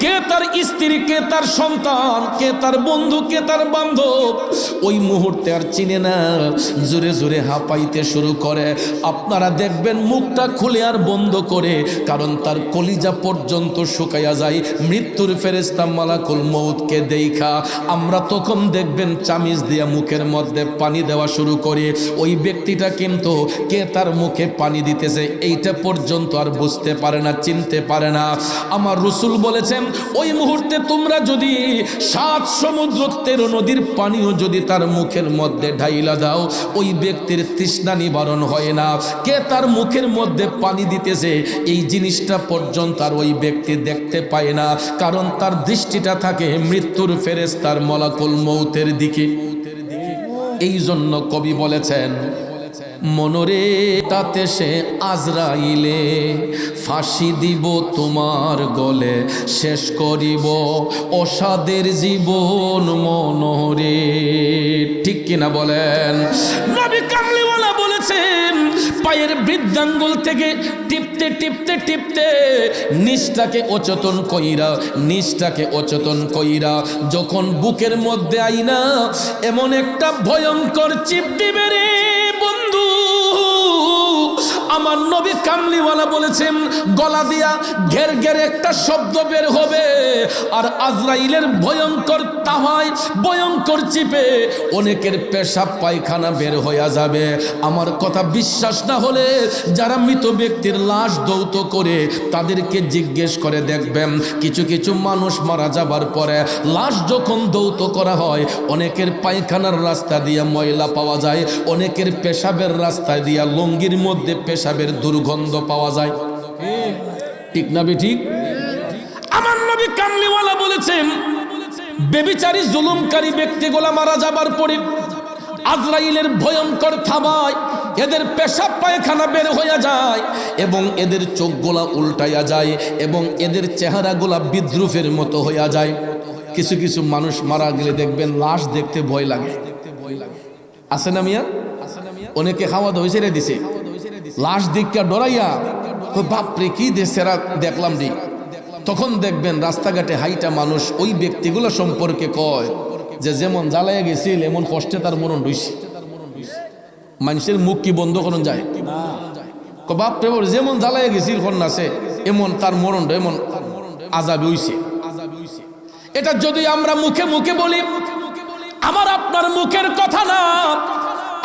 কে তার স্ত্রী, কে তার সন্তান, কে তার বন্ধু, কে তার বান্ধব, ওই মুহূর্তে আর চিনে না, জোরে জোরে হাঁপাইতে শুরু করে। আপনারা দেখবেন মুখটা খুলে আর বন্ধ করে, কারণ তার কলিজা পর্যন্ত শুকাইয়া যায় মৃত্যুর ফেরেশতা মালাকুল মউতকে দেইখা। আমরা তখন দেখবেন চামিচ দিয়া মুখের মধ্যে পানি দেওয়া শুরু করে। ওই ব্যক্তিটা কিন্তু কে তার মুখে পানি দিতেছে এইটা পর্যন্ত আর বুঝতে পারে না, চিনতে পারে না। আমার রাসূল বলেছেন ওই মুহূর্তে তোমরা যদি 7 সমুদ্র 13 নদীর পানিও যদি তার মুখের মধ্যে ঢাইলা দাও, ওই ব্যক্তির তৃষ্ণা নিবারণ হয় না। কে তার মুখের মধ্যে পানি দিতেছে এই জিনিসটা পর্যন্ত আর ওই ব্যক্তি দেখতে পায় না, কারণ তার দৃষ্টিটা থাকে মৃত্যুর ফেরেশতার মালাকুল মউতের দিকে। এই জন্য কবি বলেছেন, মনরে তাতে সে আজরাইলে ফাঁসি দিব তোমার গলে, শেষ করিব অসাদের জীবন মনরে। ঠিক কিনা বলেন? নবী কামলিওয়ালা বলেছেন পায়ের বৃদ্ধাঙ্গুল থেকে টিপতে টিপতে টিপতে নিচটাকে অচেতন কইরা, নিচটাকে অচেতন কইরা যখন বুকের মধ্যে আইনা এমন একটা ভয়ঙ্কর চিপ দিবে রে বন্ধু, আমার নবী কামলিওয়ালা বলেছেন গলা দিয়া ঘের ঘের একটা শব্দ বের হবে, আর আজরাইলের ভয়ঙ্কর তাহাই ভয়ঙ্কর চিপে অনেকের পেশাব পায়খানা বের হইয়া যাবে। আমার কথা বিশ্বাস না হলে যারা মৃত ব্যক্তির লাশ দৌত করে তাদেরকে জিজ্ঞেস করে দেখবেন, কিছু কিছু মানুষ মারা যাবার পরে লাশ যখন দৌত করা হয়, অনেকের পায়খানার রাস্তা দিয়ে ময়লা পাওয়া যায়, অনেকের পেশাবের রাস্তা দিয়া লঙ্গির মধ্যে পেশাবের দুর্গন্ধ পাওয়া যায়। ঠিক না বেঠিক? আমার নবী কামলিওয়ালা বলেছেন বেবিচারী জুলুমকারী ব্যক্তিগুলা মারা যাবার পরে আজরাইলের ভয়ঙ্কর থাবায় এদের পেশাব পায়খানা বের হইয়া যায় এবং এদের চোখগুলা উল্টাইয়া যায় এবং এদের চেহারাগুলা বিদ্রুপের মতো হইয়া যায়। কিছু কিছু মানুষ মারা গেলে দেখবেন লাশ দেখতে ভয় লাগে, আছে না মিয়া? অনেকে খাওয়া হয়েছে রে দিছে, লাশ দেখা ডরাইয়া বাপরে কি দেশেরা দেখলাম রে। তখন দেখবেন রাস্তাঘাটে হাইটা মানুষ ওই ব্যক্তিগুলো সম্পর্কে কয় যে যেমন জ্বালাইয়া গেছিল এমন কষ্টে তার মরণ হইছে। মানুষের মুখ কি বন্ধ করুন যায়? বাপরে যেমন জ্বালাইয়া গেছিল কন্যাছে এমন তার মরণটা এমন আযাব হইছে। এটা যদি আমরা মুখে মুখে বলি, আমার আপনার মুখের কথা না,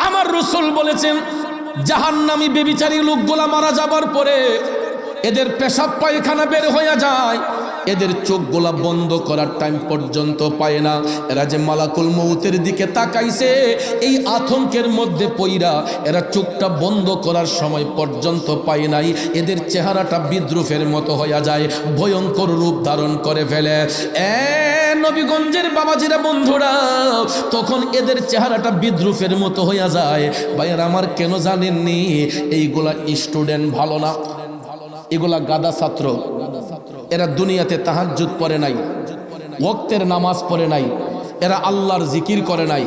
আমার রাসূল বলেছেন জাহান্নামী বেবিচারী লোকগুলা মারা যাবার পরে এদের পেশাব পায়খানা বের হইয়া যায়, এদের চোখগুলা বন্ধ করার টাইম পর্যন্ত পায় না। এরা যে মালাকুল মউতের দিকে তাকাইছে এই আতঙ্কের মধ্যে পইরা এরা চোখটা বন্ধ করার সময় পর্যন্ত পায় নাই, এদের চেহারাটা বিদ্রুপের মতো হইয়া যায়, ভয়ঙ্কর রূপ ধারণ করে ফেলে। নবীগঞ্জের বাবাজিরা বন্ধুরা, তখন এদের চেহারাটা বিদ্রুপের মতো হইয়া যায়। ভাইয়ের আমার কেন জানেননি? এইগুলা স্টুডেন্ট ভালো না, এগুলা গাদা ছাত্র। এরা দুনিয়াতে তাহাজ্জুদ পড়ে নাই, ওয়াক্তের নামাজ পড়ে নাই, এরা আল্লাহর জিকির করে নাই,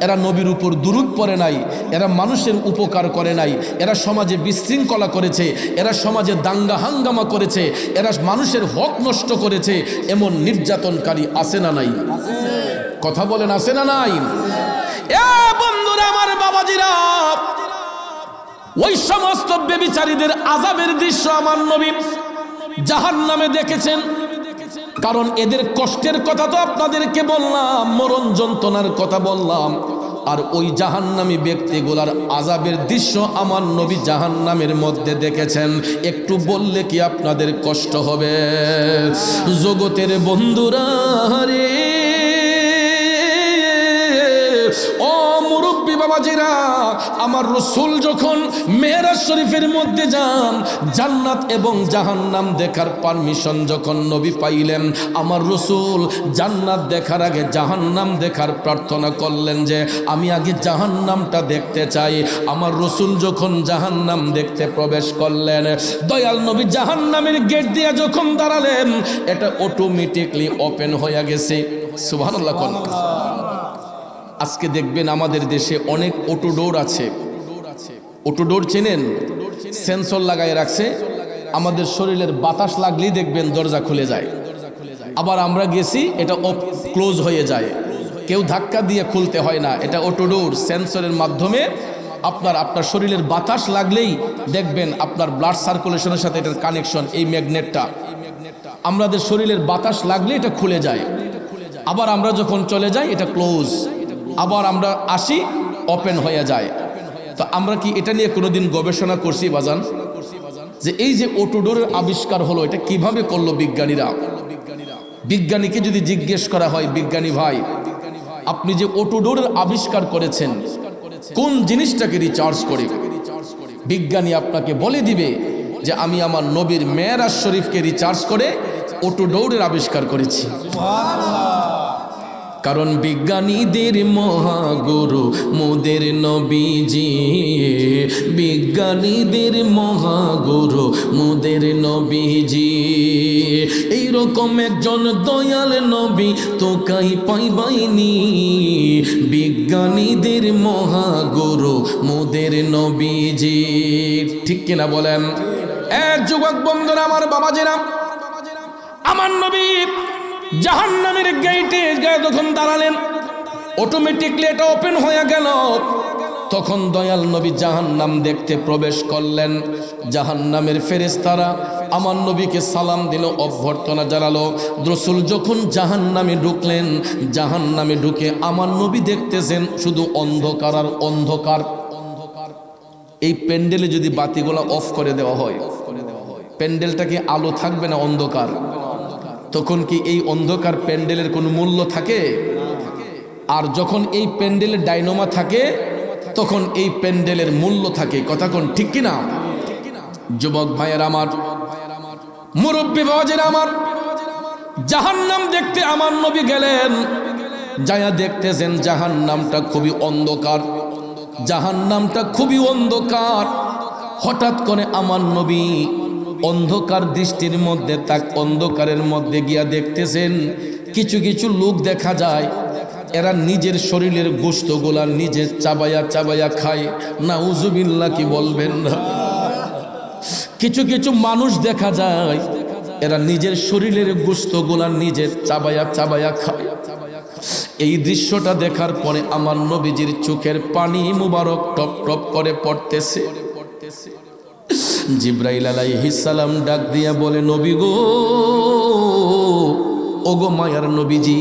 এরা নবীর উপর দুরূদ পড়ে নাই, এরা মানুষের উপকার করে নাই, এরা সমাজে বিশৃঙ্খলা করেছে, এরা সমাজে দাঙ্গা হাঙ্গামা করেছে, এরা মানুষের হক নষ্ট করেছে। এমন নির্যাতনকারী আছে না নাই? কথা বলেন আছে না নাই? এ বন্ধুরা আমার, বাবাজিরা, ওই সমস্ত বেবিচারীদের আযাবের দৃশ্য আমার নবী জাহান্নামে দেখেছেন। কারণ এদের কষ্টের কথা তো আপনাদেরকে বললাম, মরণ যন্ত্রণার কথা বললাম, আর ওই জাহান্নামী ব্যক্তিগুলার আযাবের দৃশ্য আমার নবী জাহান্নামের মধ্যে দেখেছেন। একটু বললে কি আপনাদের কষ্ট হবে? জগতের বন্ধুরা রে, ও মুরব্বী বাবাজিরা, আমার রাসূল যখন মেরাজ শরীফের মধ্যে যান, জান্নাত এবং জাহান্নাম দেখার পারমিশন যখন নবী পাইলেন, আমার রাসূল জান্নাত দেখার আগে জাহান্নাম দেখার প্রার্থনা করলেন যে আমি আগে জাহান্নামটা দেখতে চাই। আমার রাসূল যখন জাহান্নাম দেখতে প্রবেশ করলেন, দয়াল নবী জাহান্নামের গেট দিয়ে যখন দাঁড়ালেন, এটা অটোমেটিকলি ওপেন হয়ে গেছে। সুবহানাল্লাহ। আজকে দেখবেন আমাদের দেশে অনেক অটোডোর আছে। অটোডোর চেনেন? সেন্সর লাগায় রাখছে, আমাদের শরীরের বাতাস লাগলেই দেখবেন দরজা খুলে যায়। আবার আমরা গেছি, এটা ক্লোজ হয়ে যায়, কেউ ধাক্কা দিয়ে খুলতে হয় না। এটা অটোডোর সেন্সরের মাধ্যমে আপনার শরীরের বাতাস লাগলেই দেখবেন আপনার ব্লাড সার্কুলেশনের সাথে এটার কানেকশন, এই ম্যাগনেটটা আমাদের শরীরের বাতাস লাগলে এটা খুলে যায়। আবার আমরা যখন চলে যাই এটা ক্লোজ, আবার আমরা আসি ওপেন হয়ে যায়। তো আমরা কি এটা নিয়ে কোনোদিন গবেষণা করছি বাজান, যে এই যে অটোডোরের আবিষ্কার হলো এটা কিভাবে করলো বিজ্ঞানীরা? বিজ্ঞানীকে যদি জিজ্ঞেস করা হয়, বিজ্ঞানী ভাই আপনি যে অটোডোরের আবিষ্কার করেছেন কোন জিনিসটাকে রিচার্জ করে, বিজ্ঞানী আপনাকে বলে দিবে যে আমি আমার নবীর মেরাজ শরীফকে রিচার্জ করে অটোডোরের আবিষ্কার করেছি। কারণ বিজ্ঞানীদের মহাগুরু মোদের নবীজি, বিজ্ঞানীদের মহাগুরু মোদের নবীজি। এইরকম একজন দয়াল নবী তো কাই পাইবাইনি, বিজ্ঞানীদের মহাগুরু মোদের নবীজি। ঠিক কিনা বলেন? এক যুবক বন্ধুরা আমার, বাবাজিরা, আমার নবী জাহান্নামের গেটে যখন দাঁড়ালেন, অটোমেটিকলি এটা ওপেন হয়ে গেল। তখন দয়াল নবী জাহান্নাম দেখতে প্রবেশ করলেন। জাহান্নামের ফেরেশতারা আমার নবীকে সালাম দিল, অভ্যর্থনা জানালো। রাসূল যখন জাহান্নামে ঢুকলেন, জাহান্নামে ঢুকে আমার নবী দেখতেছেন শুধু অন্ধকার আর অন্ধকার। এই প্যান্ডেলে যদি বাতিগুলো অফ করে দেওয়া হয়, প্যান্ডেলটা কি আলো থাকবে না অন্ধকার? তখন কি এই অন্ধকার প্যান্ডেলের কোনো মূল্য থাকে? আর যখন এই প্যান্ডেলের ডাইনোমা থাকে তখন এই প্যান্ডেলের মূল্য থাকে। কথা কোন ঠিক কিনা? যুবক ভাইয়ের আমার, মুরব্বী বাবাজিরা আমার, জাহান্নাম দেখতে আমার নবী গেলেন। যায়া দেখতেছেন জাহান্নামটা খুবই অন্ধকার, জাহান্নামটা খুবই অন্ধকার। হঠাৎ করে আমার নবী অন্ধকার দৃষ্টির মধ্যে অন্ধকারের মধ্যে গিয়া দেখতেছেন কিছু কিছু লোক দেখা যায়, এরা নিজের শরীরের গোশতগুলা নিজে চাবায়া চাবায়া খায়। নাউজুবিল্লাহ, কি বলবেন না? কিছু কিছু মানুষ দেখা যায় এরা নিজের শরীরের গোশতগুলা নিজে চাবায়া চাবায়া খায়। এই দৃশ্যটা দেখার পরে আমার নবীজির চোখের পানি মুবারক টপ টপ করে পড়তেছে। জিবরাইল আলাইহিস সালাম ডাক দিয়া বলে, নবী গো, ওগো মায়ার নবীজি,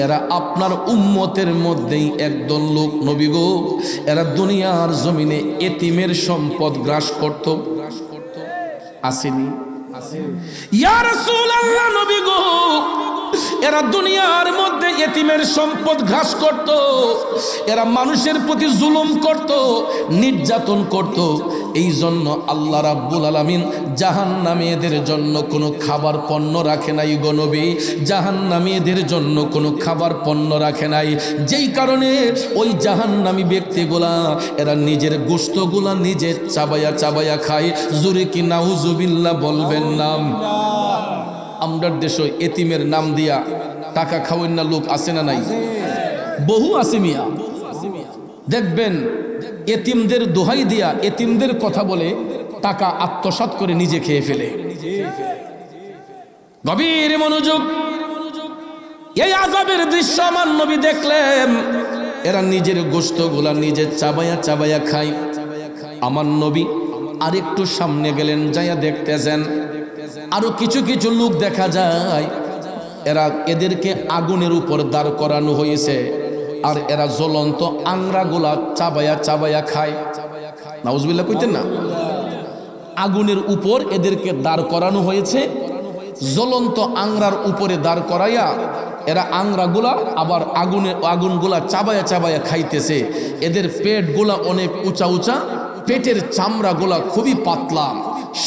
এরা আপনার উম্মতের মধ্যেই একদল লোক নবী গো, এরা দুনিয়ার জমিনে এতিমের সম্পদ গ্রাস করত। আসেনি? ইয়া রাসূলুল্লাহ, নবী গো, এরা দুনিয়ার মধ্যে এতিমের সম্পদ ঘাস করত, এরা মানুষের প্রতি জুলুম করত, নির্যাতন করত। এই জন্য আল্লাহ রাব্বুল আলামিন জাহান্নামীদের জন্য কোনো খাবার পণ্য রাখে নাই গো নবী, জাহান্নামীদের জন্য কোনো খাবার পণ্য রাখে নাই। যেই কারণে ওই জাহান্নামী ব্যক্তিগুলা এরা নিজের গোশতগুলা নিজে চাবায়া চাবায়া খায়। জোরে কি নাউজুবিল্লাহ বলবেন না? আমরার দেশে এতিমের নাম দিয়া টাকা খাওয়েন না লোক আছে না নাই? বহু আছে মিয়া। দেখবেন এতিমদের দোহাই দিয়া এতিমদের কথা বলে টাকা আত্মসাৎ করে নিজে খেয়ে ফেলে। গভীর মনোযোগ। এই আযাবের দৃশ্য আমার নবী দেখলেন। এরা নিজের গোশতগুলা নিজে চাবায়া চাবায়া খায়। আমার নবী আরেকটু সামনে গেলেন, যাইয়া দেখতেছেন আরো কিছু কিছু লোক দেখা যায়, এদেরকে আগুনের উপর দাঁড় করানো হয়েছে, আর এরা জ্বলন্ত আংরাগুলা চাবায়া চাবায়া খায়। নাউজুবিল্লাহ কইতেন না? আগুনের উপর এদেরকে দাঁড় করানো হয়েছে, জ্বলন্ত আংরার উপরে দাঁড় করাইয়া এরা আংরাগুলা আবার আগুনগুলা চাবায়া চাবায়া খাইতেছে। এদের পেটগুলা অনেক উঁচা উঁচা, পেটের চামড়াগুলা খুবই পাতলা,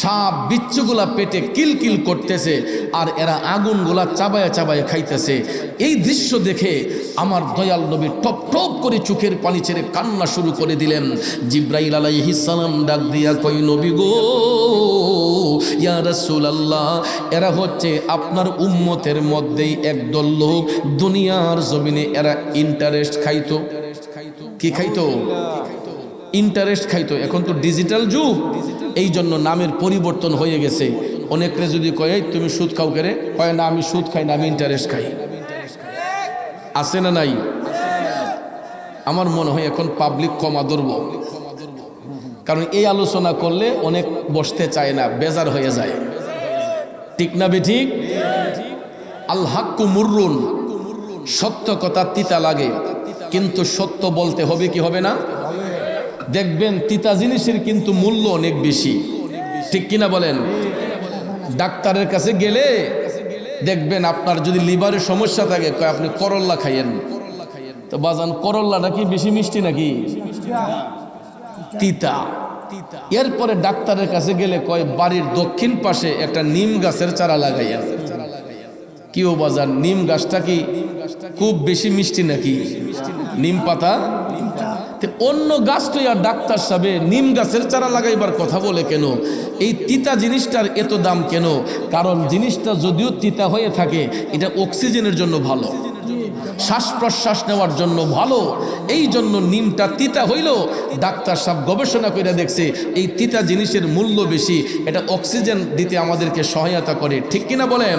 সাপ বিচ্ছুগুলা পেটে কিলকিল করতেছে, আর এরা আগুনগুলা চাবায়া চাবায়া খাইতেছে। এই দৃশ্য দেখে আমার দয়াল নবী টপ টপ করে চোখের পানি ছেড়ে কান্না শুরু করে দিলেন। জিব্রাইল আলাইহিস সালাম ডাক দিয়া কই, নবী গো, ইয়া রাসূলুল্লাহ, এরা হচ্ছে আপনার উম্মতের মধ্যেই একদল লোক, দুনিয়ার জমিনে এরা ইন্টারেস্ট খাইতো। কি খাইতো? ইন্টারেস্ট খাইতো। এখন তো ডিজিটাল যুগ, এই জন্য নামের পরিবর্তন হয়ে গেছে। অনেকরে যদি কয় তুমি সুদ খাও কেরে, কয় না আমি সুদ খাই না, আমি ইন্টারেস্ট খাই। আছে না নাই? আমার মনে হয় এখন পাবলিক কমা ধরব, কারণ এই আলোচনা করলে অনেক বসতে চায় না, বেজার হয়ে যায়। ঠিক না বেঠিক? আল হাক্কু মুররুন, সত্য কথা তিতা লাগে, কিন্তু সত্য বলতে হবে কি হবে না? দেখবেন তিতা জিনিসের কিন্তু মূল্য অনেক বেশি। ঠিক কিনা বলেন? ডাক্তারের কাছে গেলে দেখবেন আপনার যদি লিভারের সমস্যা থাকে, কয় আপনি করল্লা খাইয়েন। তো বাজান, করল্লাটা কি বেশি মিষ্টি নাকি তিতা? এরপরে ডাক্তারের কাছে গেলে কয় বাড়ির দক্ষিণ পাশে একটা নিম গাছের চারা লাগাইয়েন। কিও বাজান, নিম গাছটা কি খুব বেশি মিষ্টি নাকি? নিম পাতা অন্য গাছ তো, আর ডাক্তার সাহেব নিম গাছের চারা লাগাইবার কথা বলে কেন? এই তিতা জিনিসটার এত দাম কেন? কারণ জিনিসটা যদিও তিতা হয়ে থাকে, এটা অক্সিজেনের জন্য ভালো, শ্বাস প্রশ্বাস নেওয়ার জন্য ভালো। এই জন্য নিমটা তিতা হইলেও ডাক্তার সাহেব গবেষণা করে দেখছে এই তিতা জিনিসের মূল্য বেশি, এটা অক্সিজেন দিতে আমাদেরকে সহায়তা করে। ঠিক কিনা বলেন?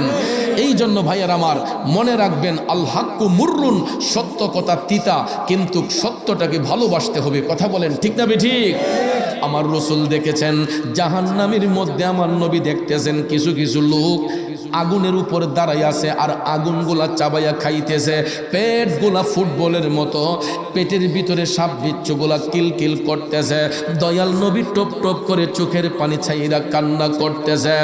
এই জন্য ভাইয়ার আমার মনে রাখবেন, আল হাক্কু মুররুন, সত্য কথা তিতা, কিন্তু সত্যটাকে ভালোবাসতে হবে। কথা বলেন ঠিক না বেঠিক? আমার রাসূল দেখেছেন জাহান্নামের মধ্যে, আমার নবী দেখতেছেন কিছু কিছু লোক আগুনের উপর দাঁড়াই আছে, আর আগুনগুলা চাবাইয়া খাইতেছে। পেটগুলা ফুটবলের মতো, পেটের ভিতরে সাপ বিচ্ছুগুলা কিলকিল করতেছে। দয়াল নবী টপ টপ করে চোখের পানি ছাইরা কান্না করতেছে।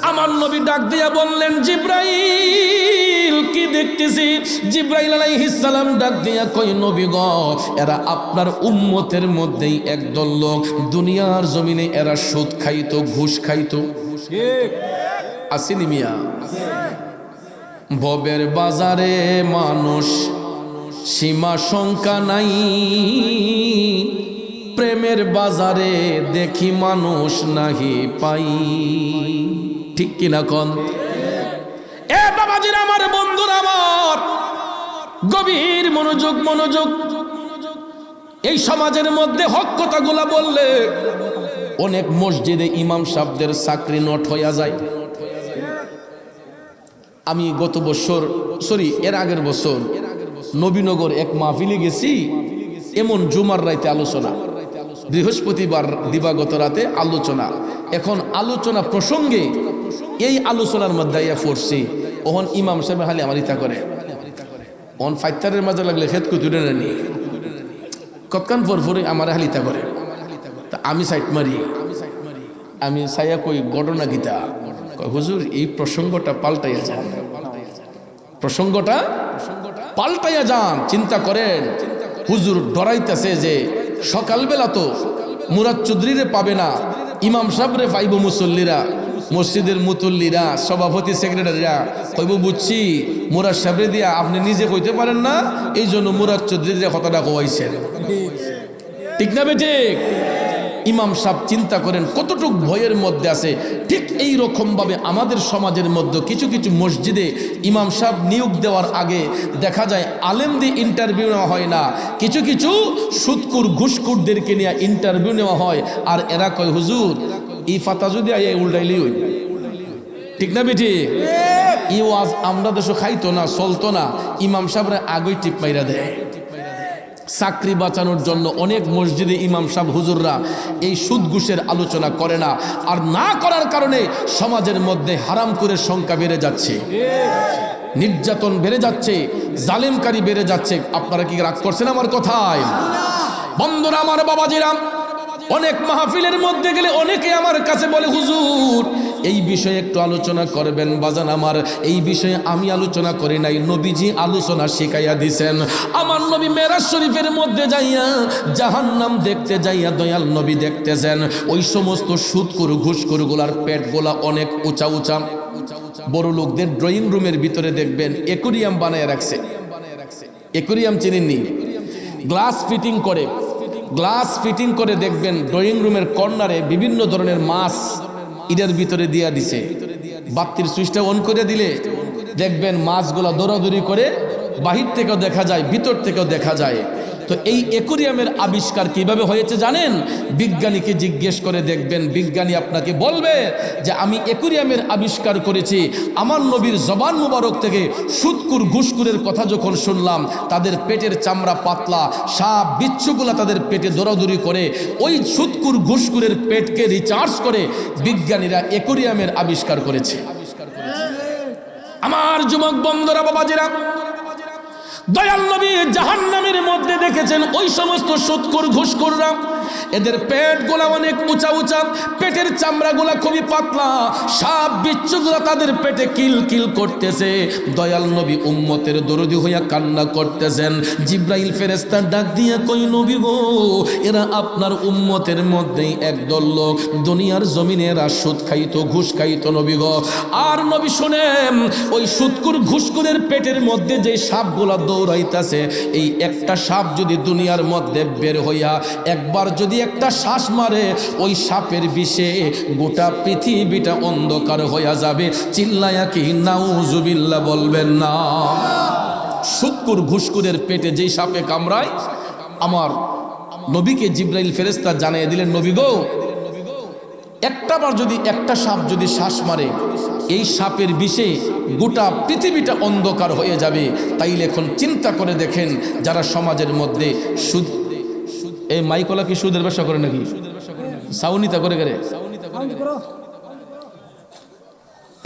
আমার নবী ডাক দিয়া বললেন, জিব্রাইল, কি দেখতেছি? জিব্রাইল আলাইহিস সালাম ডাক দিয়া কই, নবী গো, এরা আপনার উম্মতের মধ্যেই একদল লোক, দুনিয়ার জমিনে এরা সুদ খাইতো, ঘুষ খাইতো। ঠিক আসেনি মিয়া? ভবের বাজারে মানুষ সীমা শঙ্কা নাই, প্রেমের বাজারে দেখি মানুষ নাহি পাই। ঠিক কিনা কোন? এ বাবাজির আমার, বন্ধুরা আমার, গভীর মনোযোগ মনোযোগ। এই সমাজের মধ্যে হক কথাগুলা বললে অনেক মসজিদে ইমাম সাহেবদের চাকরি নট হইয়া যায়। আমি গত বছর, এর আগের বছর নবীনগর এক মাহফিলে গেছি। এমন জুমার রাতে আলোচনা, বৃহস্পতিবার দিবাগত রাতে আলোচনা। এখন আলোচনা প্রসঙ্গে এই আলোচনার মধ্যে পড়ছি, ওহন ইমাম সাহেব খালি আমার ইতা করে, ওহন ফাইতারের মাঝে লাগলে খেত কুতুরে নানি কতক্ষণ পরে আমার হালিতা করে। তা আমি সাইট মারি, আমি সাইয়া কই ঘটনা গীতা, হুজুর এই প্রসঙ্গটা পাল্টাইয়া যান, প্রসঙ্গটা পাল্টাইয়া যান। চিন্তা করেন, হুজুর ডরাইতেছে যে সকালবেলা তো মুরাদ চৌধুরীরে পাবে না, ইমাম সাহেবরে পাইব মুসল্লিরা, মসজিদের মুতল্লিরা, সভাপতি সেক্রেটারিরা কইব, বুঝছি মুরাদ সাহেবরে দিয়া আপনি নিজে কইতে পারেন না, এই জন্য মুরাদ চৌধুরীরে কথাটা কইছেন। ঠিক না বেঠিক? ইমাম সাহেব চিন্তা করেন কতটুক ভয়ের মধ্যে আছে। ঠিক এই রকম ভাবে আমাদের সমাজের মধ্যে কিছু কিছু মসজিদে ইমাম সাহেব নিয়োগ দেওয়ার আগে দেখা যায় আলেম দিয়ে ইন্টারভিউ নেওয়া হয় না, কিছু কিছু সুদকুর ঘুষকুরদেরকে নিয়ে ইন্টারভিউ নেওয়া হয়। আর এরা কয়, হুজুর এই ফাতা যদি আই উল্টাইলি হই। ঠিক না বেঠিক? ই ওয়াজ আমরা দেশে খাইতো না, চলতো না, ইমাম সাহেবরা আগেই টিপ মাইরা দেয়। চাকরি বাঁচানোর জন্য অনেক মসজিদে ইমাম সাহেব হুজুররা এই সুদ ঘুষের আলোচনা করে না, আর না করার কারণে সমাজের মধ্যে হারামখোরের সংখ্যা বেড়ে যাচ্ছে, নির্যাতন বেড়ে যাচ্ছে, জালেমকারী বেড়ে যাচ্ছে। আপনারা কি রাগ করছেন আমার কথায়? বন্ধুরা আমার, বাবাজিরা, অনেক মাহফিলের মধ্যে গেলে অনেকে আমার কাছে বলে, হুজুর এই বিষয়ে একটু আলোচনা করবেন। বাজান আমার, এই বিষয়ে আমি আলোচনা করি নাই, নবীজি আলোচনা শিখাইয়া দিছেন। আমার নবী মেরাজ শরীফের মধ্যে যাইয়া জাহান্নাম দেখতে যাইয়া দয়াল নবী দেখতেছেন ওই সমস্ত সুদখোর ঘুষখোরগুলার পেটগুলা অনেক উঁচা উঁচা। বড় লোকদের ড্রয়িং রুমের ভিতরে দেখবেন অ্যাকোয়ারিয়াম বানায় রাখছে। অ্যাকোয়ারিয়াম চিনেননি? গ্লাস ফিটিং করে দেখবেন ড্রয়িং রুমের কর্নারে বিভিন্ন ধরনের মাছ এটার ভিতরে দিয়া দিছে। বাতির সুইচটা অন করে দিলে দেখবেন মাছগুলা দৌড়াদৌড়ি করে, বাহির থেকেও দেখা যায়, ভিতর থেকেও দেখা যায়। তো এই অ্যাকোয়ারিয়ামের আবিষ্কার কিভাবে হয়েছে জানেন? বিজ্ঞানীকে জিজ্ঞেস করে দেখবেন, বিজ্ঞানী আপনাকে বলবে যে আমি অ্যাকোয়ারিয়ামের আবিষ্কার করেছি। আমার নবীর জবান মুবারক থেকে সুদখোর ঘুষখোরের কথা যখন শুনলাম, তাদের পেটের চামড়া পাতলা, সাপ বিচ্ছুগুলা তাদের পেটে দৌড়াদৌড়ি করে, ওই সুদখোর ঘুষখোরের পেটকে রিচার্জ করে বিজ্ঞানীরা অ্যাকোয়ারিয়ামের আবিষ্কার করেছে। আমার যুবক বন্ধুরা, বাবাজিরা, দয়াল নবী জাহান্নামের মধ্যে দেখেছেন ওই সমস্ত সুদখোর ঘুষখোররা, এদের পেটগুলা অনেক উঁচা উঁচা, পেটের চামড়াগুলা খুবই পাতলা, সাপ বিচ্ছুগুলা তাদের পেটে কিল কিল করতেছে। দয়াল নবী উম্মতের দরদি হইয়া কান্না করতেছেন। জিব্রাইল ফেরেশতা ডাক দিয়া কই, নবী গো, এরা আপনার উম্মতের মধ্যেই একদল লোক, দুনিয়ার জমিনে এরা সুদ খাইতো, ঘুষ খাইতো নবী গো। আর নবী শুনেন, ওই সুদখোর ঘুষখোরের পেটের মধ্যে যে সাপগুলা দৌড়াইতেছে, এই একটা সাপ যদি দুনিয়ার মধ্যে বের হইয়া একবার যদি একটা শ্বাস মারে, ওই সাপের বিষে গোটা পৃথিবীটা অন্ধকার হইয়া যাবে। চিল্লায়া কি নাউজুবিল্লাহ বলবেন না? সুদখোর ঘুষখোরের পেটে যেই সাপে কামড়ায়, আমার নবীকে জিব্রাইল ফেরেশতা জানিয়ে দিলেন, নবী গো, একটাবার যদি একটা সাপ যদি শ্বাস মারে, এই সাপের বিষে গোটা পৃথিবীটা অন্ধকার হয়ে যাবে। তাইলে এখন চিন্তা করে দেখেন, যারা সমাজের মধ্যে সুদ, এই মাইকলা কি সুদের ব্যবসা করে নাকি? সাউনিতা করে গেলে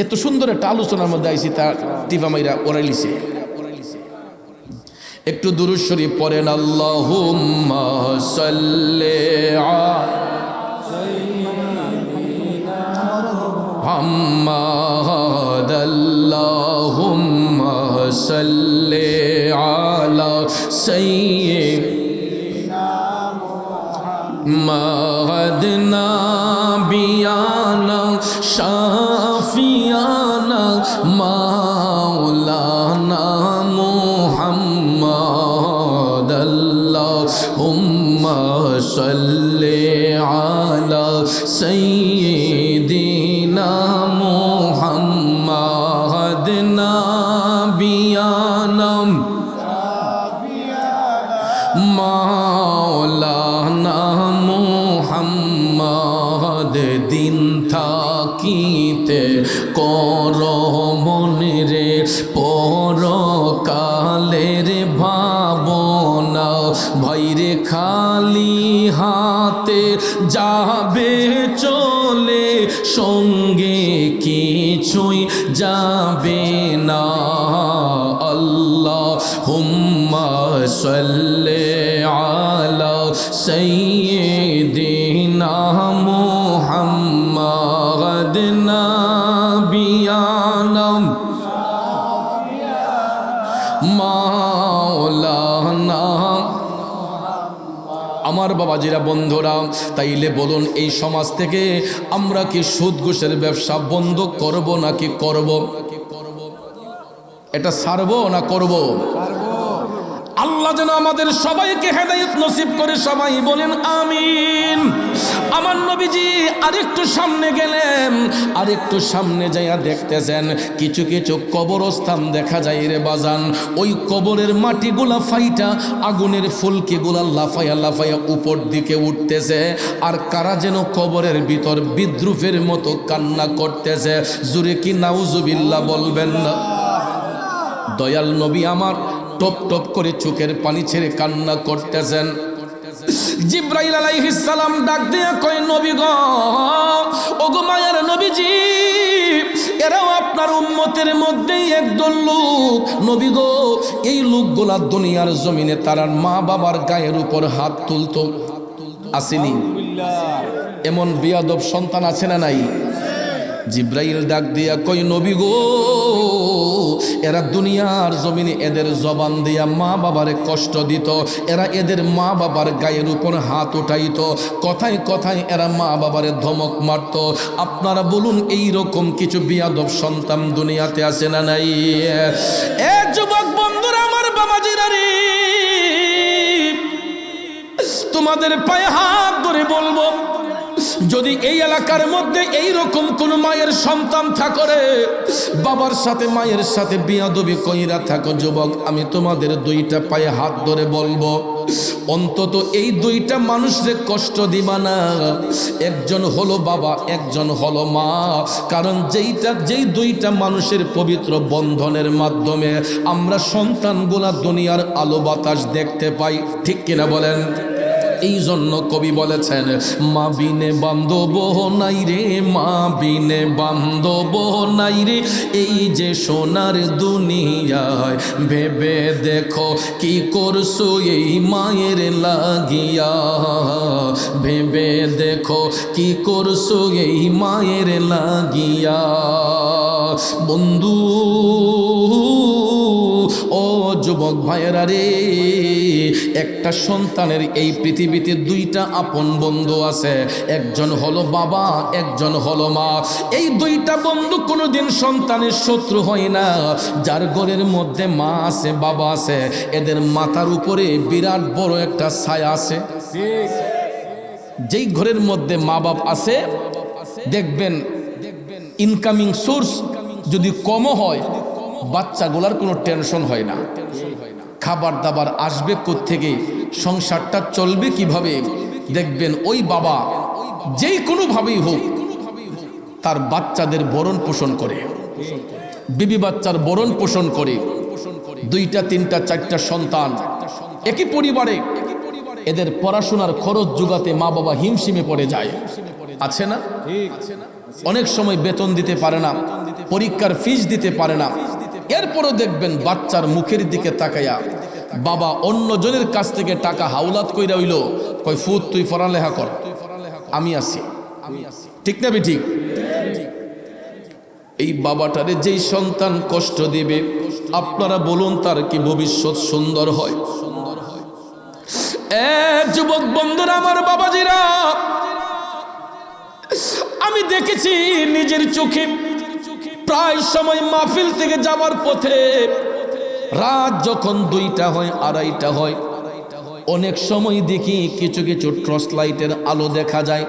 এত সুন্দর একটা আলোচনার মধ্যে আইসি, তার টিপা মাইরা ওরাইলিছে। একটু দুরূদ শরীফ পড়েন, আল্লাহুম্মা সাল্লি মুহাম্মাদ, আল্লাহুম্মা সাল্লি আলা সাইয়্যিদিনা মুহাম্মাদ, নাবিয়ানা শাফিয়ানা মাওলানা মুহাম্মাদ, আল্লাহুম্মা সাল্লি আলা সাইয়্যিদিনা মুহাম্মাদ, নাবিয়ানা মাওলানা মুহাম্মাদ। দিন থাকিতে কর মনে রে পরকালের ভাবনা, ভাইরে খালি হাতে যাবে চলে, সঙ্গে কিছুই যাবে না। আল্লাহুম্মা সাল্লি আলা সাইয়্যিদিনা মুহাম্মাদ, নাবিয়ানা মাওলানা। আমার বাবাজিরা, বন্ধুরা, তাইলে বলুন, এই সমাজ থেকে আমরা কি সুদ ঘুষের ব্যবসা বন্ধ করব নাকি করব? এটা ছাড়বো না করব? আল্লাহ যেন আমাদের সবাইকে হেদায়েত নসিব করে, সবাই বলেন আমিন। আমার নবীজি আরেকটু সামনে গেলেন, আরেকটু সামনে যাইয়া দেখতেছেন কিছু কিছু কবরস্থান দেখা যায় রে বাজান। ওই কবরের মাটিগুলা ফাইটা আগুনের ফুলকিগুলা লাফাইয়া লাফাইয়া উপর দিকে উঠতেছে, আর কারা যেন কবরের ভিতর বিদ্রুপের মতো কান্না করতেছে। জুরে কি নাউজুবিল্লাহ বলবেন না? দয়াল নবী আমার টপ টপ করে চোখের পানি ছেড়ে কান্না করতেছেন। জিব্রাইল আলাইহিস সালাম ডাক দিয়ে কয়, নবী গো, ওগো মায়ার নবীজি, এরাও আপনার উম্মতের মধ্যেই একদল লোক। নবী গো, এই লোকগুলা দুনিয়ার জমিনে তারার মা বাবার গায়ের উপর হাত তুলতো, আসেনি? এমন বিয়াদব সন্তান আছে না নাই? জিব্রাইল ডাক দিয়া কই, নবী গো, এরা দুনিয়ার জমিনে এদের জবান দিয়া মা বাবারে কষ্ট দিত, এরা এদের মা বাবার গায়ের উপর হাত উঠাইত, কথায় কথায় এরা মা বাবারে ধমক মারত। আপনারা বলুন, এই রকম কিছু বিয়াদব সন্তান দুনিয়াতে আছে না নাই? এ যুবক বন্ধুরা, আমার বাবাজিরা রে, তোমাদের পায়ে হাত ধরে বলবো, যদি এই এলাকার মধ্যে এই রকম কোন মায়ের সন্তান থাকরে, বাবার সাথে মায়ের সাথে বিয়াদবি কইরা থাকো, যুবক, আমি তোমাদের দুইটা পায়ে হাত ধরে বলবো, অন্তত এই দুইটা মানুষরে কষ্ট দিবা না। একজন হলো বাবা, একজন হলো মা। কারণ যেই দুইটা মানুষের পবিত্র বন্ধনের মাধ্যমে আমরা সন্তানগুলা দুনিয়ার আলো বাতাস দেখতে পাই, ঠিক কিনা বলেন? এই জন্য কবি বলেছেন, মা বিনে বান্ধব নাই রে, মা বিনে বান্ধব নাই রে, এই যে সোনার দুনিয়ায়, ভেবে দেখো কি করছো এই মায়ের লাগিয়া, ভেবে দেখো কি করছো এই মায়ের লাগিয়া। বন্ধু, ও যুবক ভাইয়েরা রে, একটা সন্তানের এই পৃথিবীতে দুইটা আপন বন্ধু আছে, একজন হলো বাবা, একজন হলো মা। এই দুইটা বন্ধু কোনোদিন সন্তানের শত্রু হয় না। যার ঘরের মধ্যে মা আছে, বাবা আছে, এদের মাথার উপরে বিরাট বড় একটা ছায়া আছে। যেই ঘরের মধ্যে মা বাপ আছে, দেখবেন ইনকামিং সোর্স যদি কমও হয়, বাচ্চাগুলার কোনো টেনশন হয় না। খাবার দাবার আসবে কোত্থেকে, সংসারটা চলবে কিভাবে, দেখবেন ওই বাবা যেই কোনোভাবেই হোক তার বাচ্চাদের ভরণ পোষণ করে, বিবি বাচ্চার ভরণ পোষণ করে। দুইটা তিনটা চারটা সন্তান একই পরিবারে, এদের পড়াশোনার খরচ জোগাতে মা বাবা হিমশিমে পড়ে যায়, আছে না? অনেক সময় বেতন দিতে পারে না, পরীক্ষার ফিস দিতে পারে না। এরপরও দেখবেন বাচ্চার মুখের দিকে তাকাইয়া বাবা অন্যজনের কাছ থেকে টাকা হাওলাত কইরা হইল, কই ফুত তুই পড়ালেখা কর, আমি আছি, ঠিক না ঠিক? এই বাবাটারে যেই সন্তান কষ্ট দিবে, আপনারা বলুন তার কি ভবিষ্যৎ সুন্দর হয়? যুবক বন্ধুরা, আমার বাবাজিরা, আমি দেখেছি নিজের চোখে, প্রায় সময় মাহফিল থেকে যাবার পথে রাত যখন 2টা হয়, 2:30 হয়, অনেক সময় দেখি কিছু কিছু টর্চ লাইটের আলো দেখা যায়।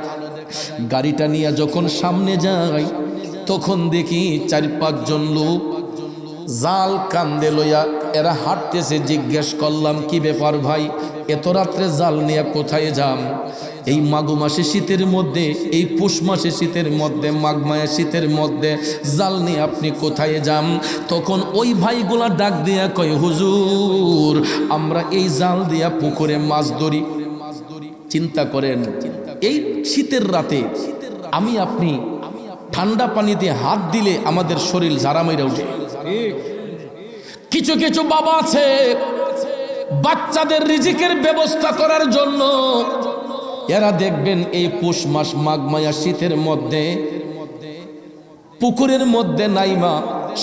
গাড়িটা নিয়ে যখন সামনে যাই, তখন দেখি 4-5 জন লোক জাল কান্দে লইয়া এরা হাঁটতেছে। জিজ্ঞেস করলাম, কি ব্যাপার ভাই, এত রাত্রে জাল নিয়ে কোথায় যান? এই মাঘ মাসে শীতের মধ্যে, এই পৌষ মাসে শীতের মধ্যে, মাঘ মাসে শীতের মধ্যে জাল নিয়ে আপনি কোথায় যান? তখন ওই ভাইগুলা ডাক দিয়া কয়, হুজুর, আমরা এই জাল দিয়া পুকুরে মাছ ধরি। চিন্তা করেন, এই শীতের রাতে আমি আপনি ঠান্ডা পানিতে হাত দিলে আমাদের শরীর ঝাড়া মেরে ওঠে। কিছু কিছু বাবা আছে, বাচ্চাদের রিজিকের ব্যবস্থা করার জন্য এরা দেখবেন এই পৌষ মাস, মাঘ মায়া শীতের মধ্যে পুকুরের মধ্যে নাইমা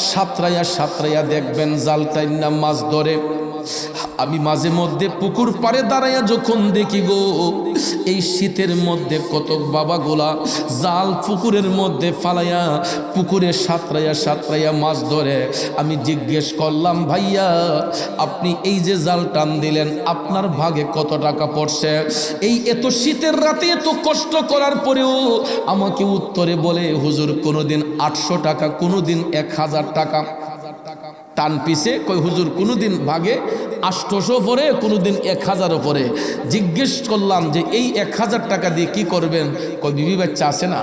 সাঁতরাইয়া সাঁতরাইয়া দেখবেন জাল টাইনা মাছ ধরে। আমি মাঝে মধ্যে পুকুর পাড়ে দাঁড়াইয়া যখন দেখি গো, এই শীতের মধ্যে কতক বাবাগুলা জাল পুকুরের মধ্যে ফালাইয়া পুকুরে সাঁতরাইয়া মাছ ধরে। আমি জিজ্ঞেস করলাম, ভাইয়া আপনি এই যে জাল টান দিলেন আপনার ভাগে কত টাকা পড়ছে? এই এত শীতের রাতে এত কষ্ট করার পরেও আমাকে উত্তরে বলে, হুজুর কোনোদিন 800 টাকা, কোনোদিন 1000 টাকা টান পিছে। কই হুজুর কোনোদিন ভাগে 800 পরে, কোনোদিন 1000 পরে। জিজ্ঞেস করলাম যে এই 1000 টাকা দিয়ে কি করবেন? কই বিবি বাচ্চা আছে না,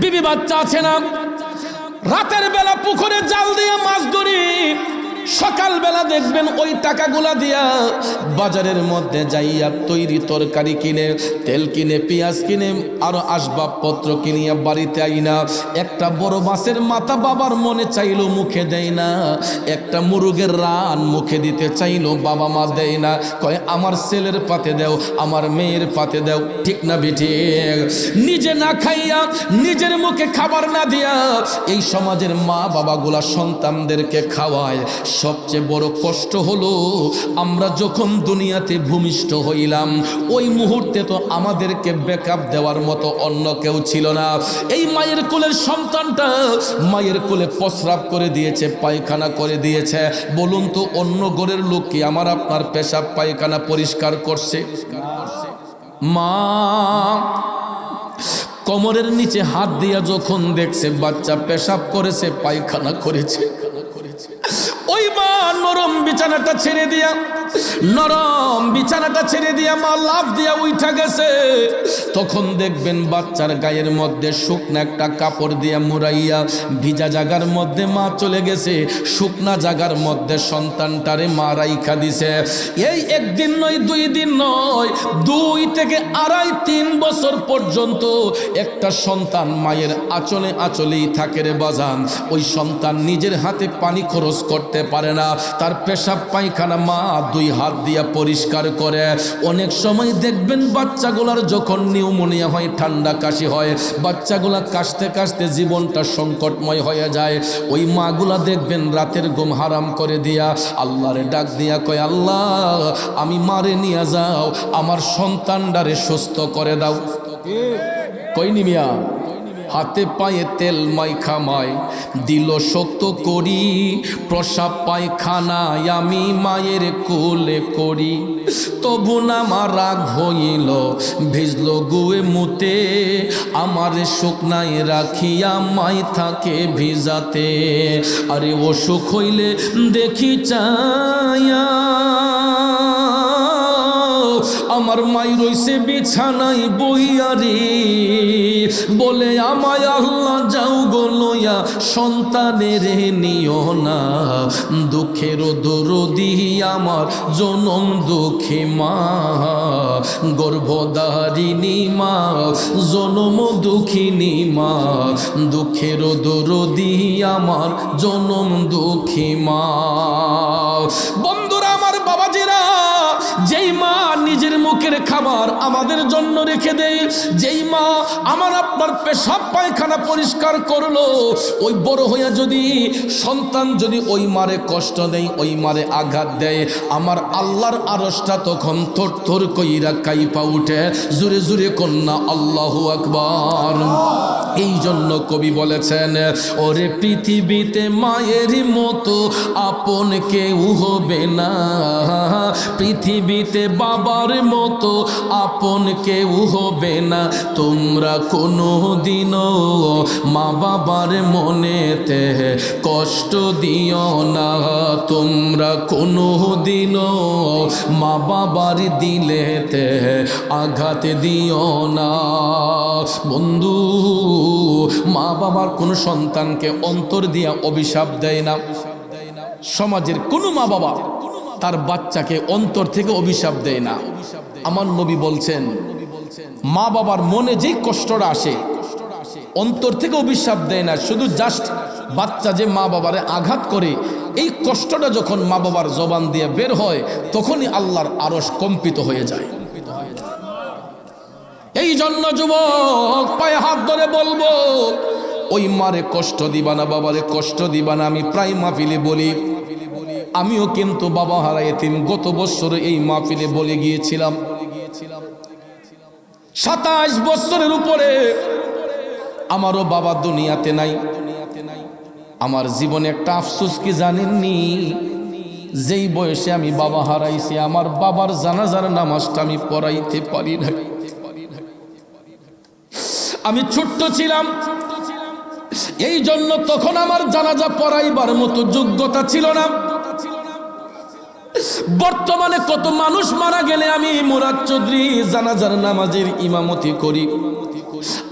বিবি বাচ্চা আছে না। রাতের বেলা পুকুরে জাল দিয়ে মাছ ধরি, সকালবেলা দেখবেন ওই টাকাগুলা দিয়া বাজারের মধ্যে যাইয়া তৈরি তরকারি কিনে, তেল কিনে, পেঁয়াজ কিনে, আরো আসবাবপত্র কিনিয়া বাড়িতে আইনা একটা বড় মাছের মাথা বাবার মনে চাইলো মুখে দেয় না, একটা মুরগের রান মুখে দিতে চাইলো বাবা মা দেয় না। কয় আমার ছেলের পাতে দাও, আমার মেয়ের পাতে দাও, ঠিক না বেঠি? নিজে না খাইয়া, নিজের মুখে খাবার না দিয়া এই সমাজের মা বাবাগুলা সন্তানদেরকে খাওয়ায়। সবচেয়ে বড় কষ্ট হলো আমরা যখন দুনিয়াতে ভূমিষ্ঠ হইলাম ওই মুহূর্তে তো আমাদেরকে ব্যাকআপ দেওয়ার মতো অন্য কেউ ছিল না। এই মায়ের কোলের সন্তানটা মায়ের কোলে প্রস্রাব করে দিয়েছে, পায়খানা করে দিয়েছে। বলুন তো অন্য ঘরের লোক কি আমার আপনার পেশাব পায়খানা পরিষ্কার করছে? মা কোমরের নিচে হাত দিয়া যখন দেখছে বাচ্চা পেশাব করেছে, পায়খানা করেছে, ওই মা নরম বিছানাটা ছেড়ে দিয়া, নরম বিছানাটা ছেড়ে দিয়া মা লাফ দিয়া উঠা গেছে। তখন দেখবেন বাচ্চার গায়ের মধ্যে শুকনা একটা কাপড় দিয়া মুড়াইয়া ভিজা জায়গার মধ্যে মা চলে গেছে, শুকনা জায়গার মধ্যে সন্তানটারে মা রাইখা দিছে। এই একদিন নয়, 2 দিন নয়, 2 থেকে 2.5-3 বছর পর্যন্ত একটা সন্তান মায়ের আঁচলে আঁচলেই থাকে রে বাজান। ওই সন্তান নিজের হাতে পানি খরচ করতে পারে না, তার পেশাব পায়খানা মা 2 হাত দিয়া পরিষ্কার করে। অনেক সময় দেখবেন বাচ্চাগুলার যখন নিউমোনিয়া হয়, ঠান্ডা কাশি হয়, বাচ্চাগুলা কাশতে কাশতে জীবনটা সংকটময় হয়ে যায়। ওই মাগুলা দেখবেন রাতের ঘুম হারাম করে দিয়া আল্লাহরে ডাক দিয়া কয়, আল্লাহ আমি মারে নিয়ে যাও, আমার সন্তানটারে সুস্থ করে দাও। কইনি মিয়া? হাতে পায়ে তেল মাইখা মায় দিল শক্ত করি, প্রসাব পায়খানায় আমি মায়ের কোলে করি। তবু না আমার রাগ হইল, ভিজল গুয়ে মুতে, আমার শুকনায় রাখিয়া মাই থাকে ভিজাতে। আরে অসুখ হইলে দেখি চাইয়া আমার মাই রইছে বিছানায় বইয়া রে, বলে আমায় আল্লাহ যাও গো লইয়া সন্তানের নিও না। দুঃখের দরদি আমার জনম দুঃখী মা, গর্ভধারিণী মা, জনম দুঃখিনী মা, দুঃখের দরদি আমার জনম দুঃখী মা। বন্ধুরা আমার, বাবাজিরা, যেই মা নিজের মুখের খাবার আমাদের জন্য রেখে দেয়, যেই মা আমার আপনার পেশাব পায়খানা পরিষ্কার করলো, ওই বড় হইয়া যদি সন্তান যদি ওই মারে কষ্ট দেয়, ওই মারে আঘাত দেয়, আমার আল্লাহর আরশটা তখন থরথর কইরা কাইপা উঠে। জুরে জুরে কন্যা আল্লাহু আকবার। এই জন্য কবি বলেছেন, ওরে পৃথিবীতে মায়ের মতো আপন কেউ হবে না, পৃথিবীতে বাবার মতো আপন কেউ হবে না। তোমরা কোনো দিনও মা বাবার মনেতে কষ্ট দিও না, তোমরা কোনো দিনও মা বাবার দিলেতে আঘাত দিও না। বন্ধু, মা বাবার কোনো সন্তানকে অন্তর দিয়া অভিশাপ দেয় না। সমাজের কোনো মা বাবা তার বাচ্চাকে অন্তর থেকে অভিশাপ দেয় না। আমার নবী বলছেন, মা বাবার মনে যেই কষ্টটা আসে অন্তর থেকে অভিশাপ দেয় না, শুধু জাস্ট বাচ্চা যে মা বাবারে আঘাত করে এই কষ্টটা যখন মা বাবার জবান দিয়ে বের হয় তখনই আল্লাহর আরশ কম্পিত হয়ে যায়। এই জন্য যুবক পায়ে হাত ধরে বলবো, ওই মারে কষ্ট দিবা না, বাবারে কষ্ট দিবা না। আমি প্রায় মাহফিলে বলি, আমিও কিন্তু বাবা হারা এতিম, গত বছর এই মাহফিলে বলে গিয়েছিলাম। 27 বছরের উপরে আমারও বাবা দুনিয়াতে নাই। আমার জীবনে একটা আফসোস কি জানেননি? যেই বয়সে আমি বাবা হারাইছি, আমার বাবার জানাজার নামাজটা আমি পড়াইতে পারি না। আমি ছোট্ট ছিলাম, এই জন্য তখন আমার জানাজা পড়াইবার মতো যোগ্যতা ছিল না। বর্তমানে কত মানুষ মারা গেলে আমি মুরাদ চৌধুরী জানাজার নামাজের ইমামতি করি।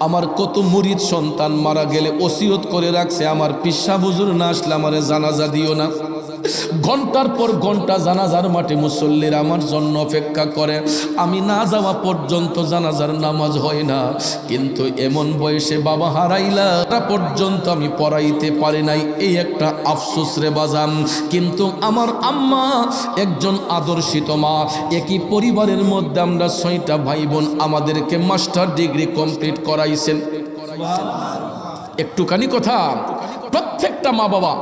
আমার কত মুরিদ সন্তান মারা গেলে ওসিয়ত করে রাখছে, আমার পিসা হুজুর না আসলে আমারে জানাজা দিও না। ঘন্টার পর ঘন্টা জানাজার মাঠে মুসল্লিরা আমার জন্য অপেক্ষা করে, আমি না যাওয়া পর্যন্ত জানাজার নামাজ হয় না। কিন্তু এমন বয়সে বাবা হারাইলা পর্যন্ত আমি পড়াইতে পারি নাই, এই একটা আফসোস রে বাজাম। কিন্তু আমার আম্মা একজন আদর্শিত মা, একই পরিবারের মধ্যে আমরা 6টা ভাই বোন, আমাদেরকে মাস্টার ডিগ্রি কমপ্লিট করাইছেন। একটুখানি কথা, প্রত্যেকটা মা বাবা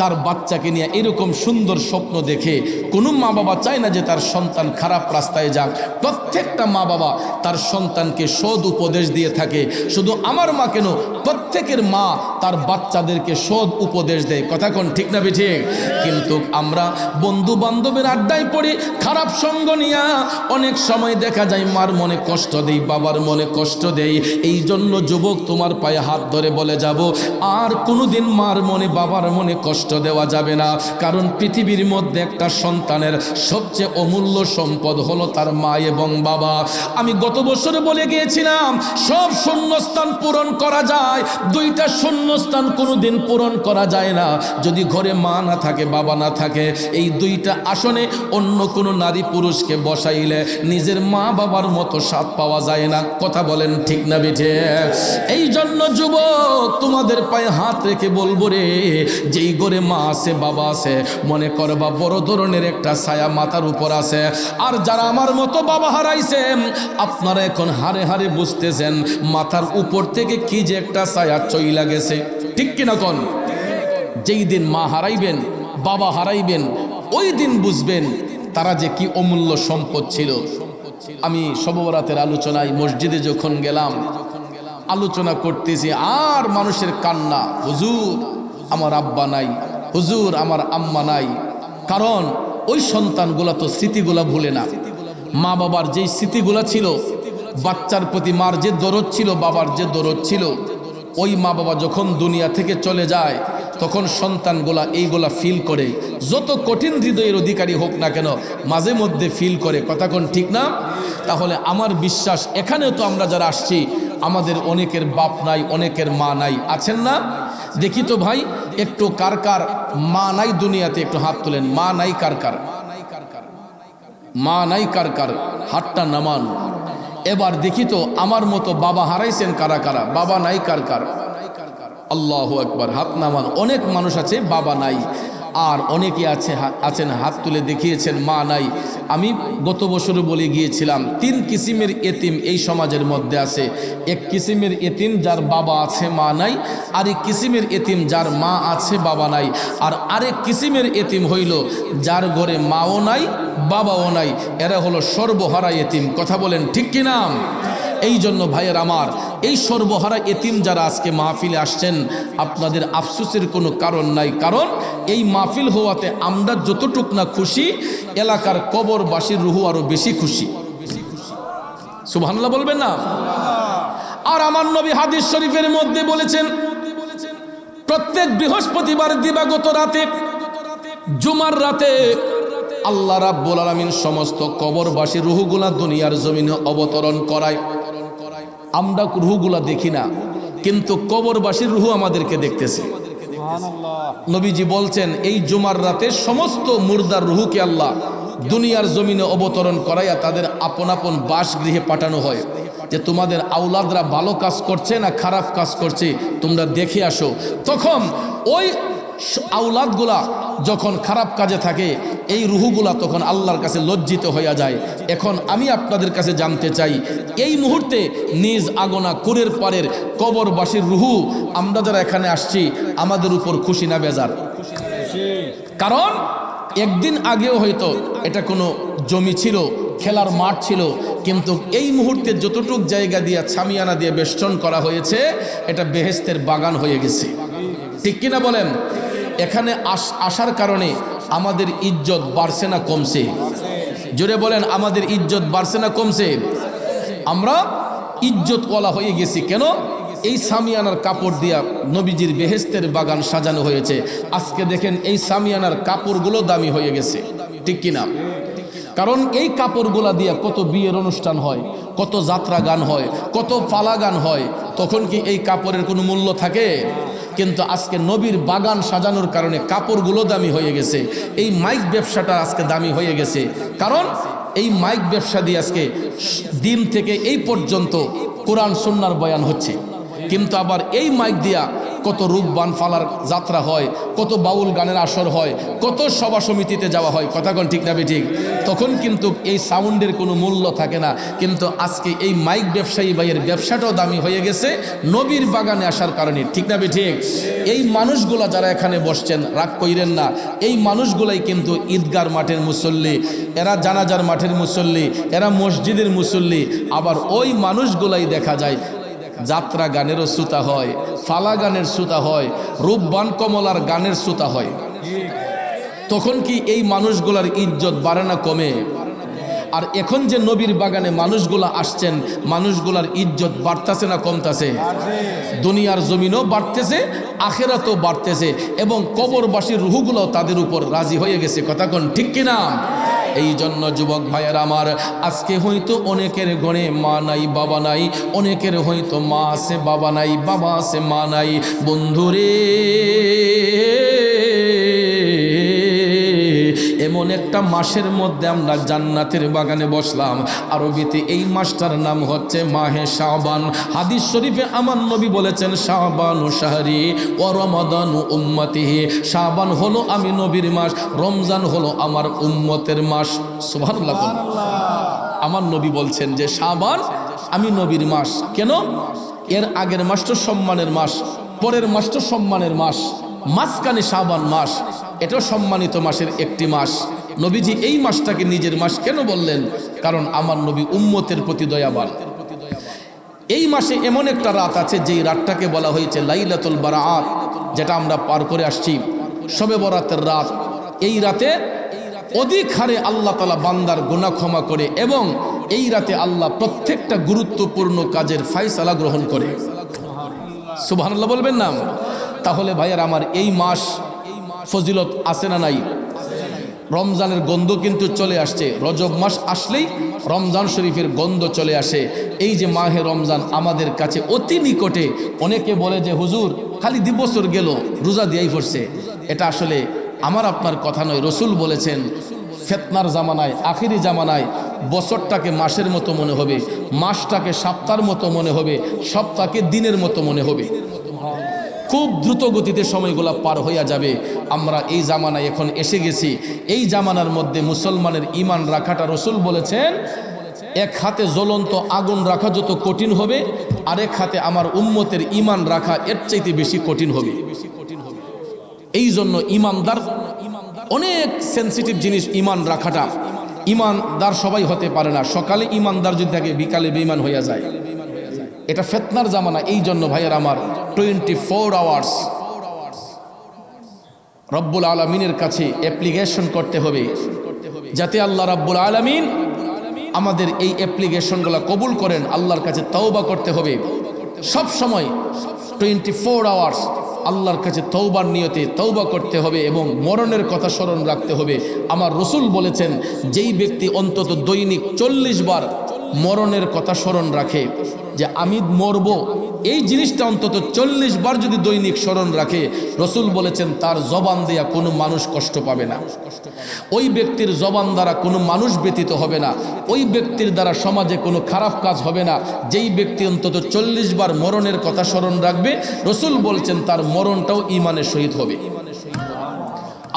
তার বাচ্চাকে নিয়ে এরকম সুন্দর স্বপ্ন দেখে। কোনো মা বাবা চায় না যে তার সন্তান খারাপ রাস্তায় যাক। প্রত্যেকটা মা বাবা তার সন্তানকে সৎ উপদেশ দিয়ে থাকে। শুধু আমার মা কেন, প্রত্যেকের মা তার বাচ্চাদেরকে সৎ উপদেশ দেয়। কথা কোন ঠিক না ঠিক? কিন্তু আমরা বন্ধু বান্ধবের আড্ডায় পড়ি, খারাপ সঙ্গ নিয়া অনেক সময় দেখা যায় মার মনে কষ্ট দেই, বাবার মনে কষ্ট দেই। এই জন্য যুবক, তোমার পায়ে হাত ধরে বলে যাব, আর কোনোদিন মার মনে বাবার মনে কষ্ট দেওয়া যাবে না। কারণ পৃথিবীর মধ্যে একটা সন্তানের সবচেয়ে অমূল্য সম্পদ হলো তার মা এবং বাবা। আমি গত বছরে বলে গিয়েছিলাম, সব শূন্যস্থান পূরণ করা যায়, 2টা শূন্যস্থান কোনোদিন পূরণ করা যায় না যদি ঘরে মা না থাকে, বাবা না থাকে। এই 2টা আসনে অন্য কোনো নারী পুরুষকে বসাইলে নিজের মা বাবার মতো স্বাদ পাওয়া যায় না। কথা বলেন ঠিক না বেঠে? এই জন্য যুবক, তোমাদের পায়ে হাত রেখে বলবো রে, যেই ঘরে মা আছে বাবা আছে, মনে করবা বড় ধরনের একটা ছায়া মাথার উপর আছে। আর যারা আমার মতো বাবা হারাইছে, আপনারা এখন হারে হারে বুঝতেছেন মাথার উপর থেকে কি যে একটা ছায়া চইলা গেছে। ঠিক কিনা কোন? যেই দিন মা হারাইবেন, বাবা হারাইবেন, ওই দিন বুঝবেন তারা যে কি অমূল্য সম্পদ ছিল। আমি শবে বরাতের আলোচনায় মসজিদে যখন গেলাম, আলোচনা করতেছি, আর মানুষের কান্না, হুজুর আমার আব্বা নাই, হুজুর আমার আম্মা নাই। কারণ ওই সন্তানগুলা তো স্মৃতিগুলা ভুলে না। মা বাবার যেই স্মৃতিগুলা ছিল, বাচ্চার প্রতি মার যে দরদ ছিল, বাবার যে দরদ ছিল, ওই মা বাবা যখন দুনিয়া থেকে চলে যায়, তখন সন্তানগুলা এইগুলা ফিল করে। যত কঠিন হৃদয়ের অধিকারী হোক না কেন, মাঝে মধ্যে ফিল করে। কথা কোন ঠিক না? তাহলে আমার বিশ্বাস, এখানেও তো আমরা যারা আসছি, আমাদের অনেকের বাপ নাই, অনেকের মা নাই, আছেন না? দেখি তো ভাই, একটু কার কার মা নাই দুনিয়াতে, একটু হাত তুলেন। মা নাই কার কার? মা নাই কার কার? হাতটা নামান। এবার দেখি তো আমার মতো বাবা হারাইছেন কারা কারা? বাবা নাই কার কার? আল্লাহু আকবার, হাত নামান। অনেক মানুষ আছে বাবা নাই, আর অনেকে আছেন হাত তুলে দেখিয়েছেন মা নাই। আমি গত বছরে বলে গিয়েছিলাম, 3 কিসিমের এতিম এই সমাজের মধ্যে আছে। এক কিসিমের এতিম যার বাবা আছে মা নাই, আরেক কিসিমের এতিম যার মা আছে বাবা নাই, আর আরেক কিসিমের এতিম হইল যার ঘরে মাও নাই বাবাও নাই। এরা হলো সর্বহারা এতিম। কথা বলেন ঠিক কি না? এই জন্য ভাইয়ের আমার, এই সর্বহারা এতিম যারা আজকে মাহফিলে আসছেন, আপনাদের আফসোসের কোনো কারণ নাই। কারণ এই মাহফিল হওয়াতে আমরা যতটুক না খুশি, এলাকার কবরবাসীর রুহু আরো বেশি খুশি। সুবহানাল্লাহ বলবেন না? আর আমার নবী হাদিস শরীফের মধ্যে বলেছেন, প্রত্যেক বৃহস্পতিবার দিবাগত রাতে, জুমার রাতে আল্লাহ রাব্বুল আলামিন সমস্ত কবরবাসী রুহগুলা দুনিয়ার জমিনে অবতরণ করায়। আমরা রুহগুলা দেখি না, কিন্তু কবরবাসীর রুহ আমাদেরকে দেখতেছে। নবীজি বলছেন, এই জুমার রাতে সমস্ত মুর্দার রুহকে আল্লাহ দুনিয়ার জমিনে অবতরণ করাইয়া তাদের আপন আপন বাসগৃহে পাঠানো হয়, যে তোমাদের আওলাদরা ভালো কাজ করছে না খারাপ কাজ করছে, তোমরা দেখে আসো। তখন ওই আওলাদগুলা যখন খারাপ কাজে থাকে, এই রুহুগুলা তখন আল্লাহর কাছে লজ্জিত হইয়া যায়। এখন আমি আপনাদের কাছে জানতে চাই, এই মুহূর্তে নিজ আগনা কুরের পারের কবরবাসীর রুহু, আমরা যারা এখানে আসছি, আমাদের উপর খুশি না বেজার? কারণ একদিন আগেও হয়তো এটা কোনো জমি ছিল, খেলার মাঠ ছিল, কিন্তু এই মুহূর্তে যতটুক জায়গা দিয়ে ছামিয়ানা দিয়ে বেষ্টন করা হয়েছে এটা বেহেশতের বাগান হয়ে গেছে। ঠিক কিনা বলেন? এখানে আসার কারণে আমাদের ইজ্জত বাড়ছে না কমছে? জোরে বলেন, আমাদের ইজ্জত বাড়ছে না কমছে? আমরা ইজ্জতওয়ালা হয়ে গেছি কেন? এই সামিয়ানার কাপড় দিয়া নবীজির বেহেশতের বাগান সাজানো হয়েছে। আজকে দেখেন এই সামিয়ানার কাপড়গুলো দামি হয়ে গেছে। ঠিক কিনা? কারণ এই কাপড়গুলা দিয়া কত বিয়ের অনুষ্ঠান হয়, কত যাত্রা গান হয়, কত পালা গান হয়, তখন কি এই কাপড়ের কোনো মূল্য থাকে? কিন্তু আজকে নবীর বাগান সাজানোর কারণে কাপড়গুলো দামি হয়ে গেছে। এই মাইক ব্যবসাটা আজকে দামি হয়ে গেছে, কারণ এই মাইক ব্যবসা দিয়ে আজকে দিন থেকে এই পর্যন্ত কোরআন সুন্নাহর বয়ান হচ্ছে। কিন্তু আবার এই মাইক দিয়া কত রূপবান ফালার যাত্রা হয়, কত বাউল গানের আসর হয়, কত সভা সমিতিতে যাওয়া হয়। কথা কোন ঠিক না ঠিক? তখন কিন্তু এই সাউন্ডের কোনো মূল্য থাকে না। কিন্তু আজকে এই মাইক ব্যবসায়ী ভাইয়ের ব্যবসাটাও দামি হয়ে গেছে নবীর বাগানে আসার কারণে। ঠিক না ঠিক? এই মানুষগুলা যারা এখানে বসছেন, রাগ কইরেন না, এই মানুষগুলাই কিন্তু ঈদগার মাঠের মুসল্লি, এরা জানাজার মাঠের মুসল্লি, এরা মসজিদের মুসল্লি। আবার ওই মানুষগুলাই দেখা যায় যাত্রা গানেরও শ্রোতা হয়, ফালা গানের শ্রোতা হয়, রূপবান কমলার গানের শ্রোতা হয়। তখন কি এই মানুষগুলার ইজ্জত বাড়ে না কমে? আর এখন যে নবীর বাগানে মানুষগুলা আসছেন, মানুষগুলার ইজ্জত বাড়তেছে না কমতেছে? দুনিয়ার জমিনও বাড়তেছে, আখেরাতও বাড়তেছে, এবং কবরবাসীর রুহগুলোও তাদের উপর রাজি হয়ে গেছে। কথা কোন ঠিক কিনা? এই জন্য যুবক ভাইয়ের আমার, আজকে হয়তো অনেকের ঘরে মা নাই বাবা নাই, অনেকের হয়তো মা আছে বাবা নাই, বাবা আছে মা নাই। বন্ধুরে, এমন একটা মাসের মধ্যে আমরা জান্নাতের বাগানে বসলাম। আরবিতে এই মাসটার নাম হচ্ছে মাহে শাবান। হাদিস শরীফে আমার নবী বলেছেন, শাবানু শাহরি ওয়া রমাদানু উম্মতিহি। শাবান হলো আমি নবীর মাস, রমজান হলো আমার উম্মতের মাস। সুবহানাল্লাহ। আমার নবী বলছেন যে শাবান আমি নবীর মাস। কেন? এর আগের মাস তো সম্মানের মাস, পরের মাস তো সম্মানের মাস, মাঝখানে শাবান মাস, এটাও সম্মানিত মাসের একটি মাস। নবীজি এই মাসটাকে নিজের মাস কেন বললেন? কারণ আমার নবী উম্মতের প্রতি দয়াবান। এই মাসে এমন একটা রাত আছে যেই রাতটাকে বলা হয়েছে লাইলাতুল বারাআত, যেটা আমরা পার করে আসছি, শবে বরাতের রাত। এই রাতে অধিক হারে আল্লাহ তাআলা বান্দার গুনাহ ক্ষমা করে, এবং এই রাতে আল্লাহ প্রত্যেকটা গুরুত্বপূর্ণ কাজের ফায়সালা গ্রহণ করে। সুবহানাল্লাহ বলবেন না? তাহলে ভাইয়ার আমার, এই মাস ফজিলত আছে না নাই? রমজানের গন্ধ কিন্তু চলে আসছে। রজব মাস আসলেই রমজান শরীফের গন্ধ চলে আসে। এই যে মাহে রমজান আমাদের কাছে অতি নিকটে। অনেকে বলে যে হুজুর খালি 2 বছর গেল, রোজা দিয়েই পড়ছে। এটা আসলে আমার আপনার কথা নয়। রসুল বলেছেন, ফিতনার জামানায়, আখিরি জামানায় বছরটাকে মাসের মতো মনে হবে, মাসটাকে সপ্তাহের মতো মনে হবে, সপ্তাহকে দিনের মতো মনে হবে। খুব দ্রুত গতিতে সময়গুলো পার হইয়া যাবে। আমরা এই জামানায় এখন এসে গেছি। এই জামানার মধ্যে মুসলমানের ইমান রাখাটা, রসুল বলেছেন, এক হাতে জ্বলন্ত আগুন রাখা যত কঠিন হবে, আরেক হাতে আমার উম্মতের ইমান রাখা এর চাইতে বেশি কঠিন হবে। এই জন্য ইমানদার অনেক সেন্সিটিভ জিনিস। ইমান রাখাটা, ইমানদার সবাই হতে পারে না। সকালে ইমানদার যদি থাকে, বিকালে বেঈমান হইয়া যায়। এটা ফিতনার জামানা। এই জন্য ভাইয়ের আমার 24 আওয়ার্স রব্বুল আলামিনের কাছে অ্যাপ্লিকেশন করতে হবে, যাতে আল্লাহ রাব্বুল আলামিন আমাদের এই অ্যাপ্লিকেশনগুলো কবুল করেন। আল্লাহর কাছে তওবা করতে হবে সব সময়। 24 আওয়ার্স আল্লাহর কাছে তওবার নিয়তে তওবা করতে হবে, এবং মরণের কথা স্মরণ রাখতে হবে। আমার রসুল বলেছেন, যেই ব্যক্তি অন্তত দৈনিক 40 বার মরণের কথা স্মরণ রাখে, যে আমি মরব, এই জিনিসটা অন্তত 40 বার যদি দৈনিক স্মরণ রাখে, রসুল বলেছেন তার জবান দেয়া কোনো মানুষ কষ্ট পাবে না। ওই ব্যক্তির জবান দ্বারা কোনো মানুষ ব্যতীত হবে না। ওই ব্যক্তির দ্বারা সমাজে কোনো খারাপ কাজ হবে না। যেই ব্যক্তি অন্তত 40 বার মরণের কথা স্মরণ রাখবে, রসুল বলছেন তার মরণটাও ঈমানের সহিত হবে।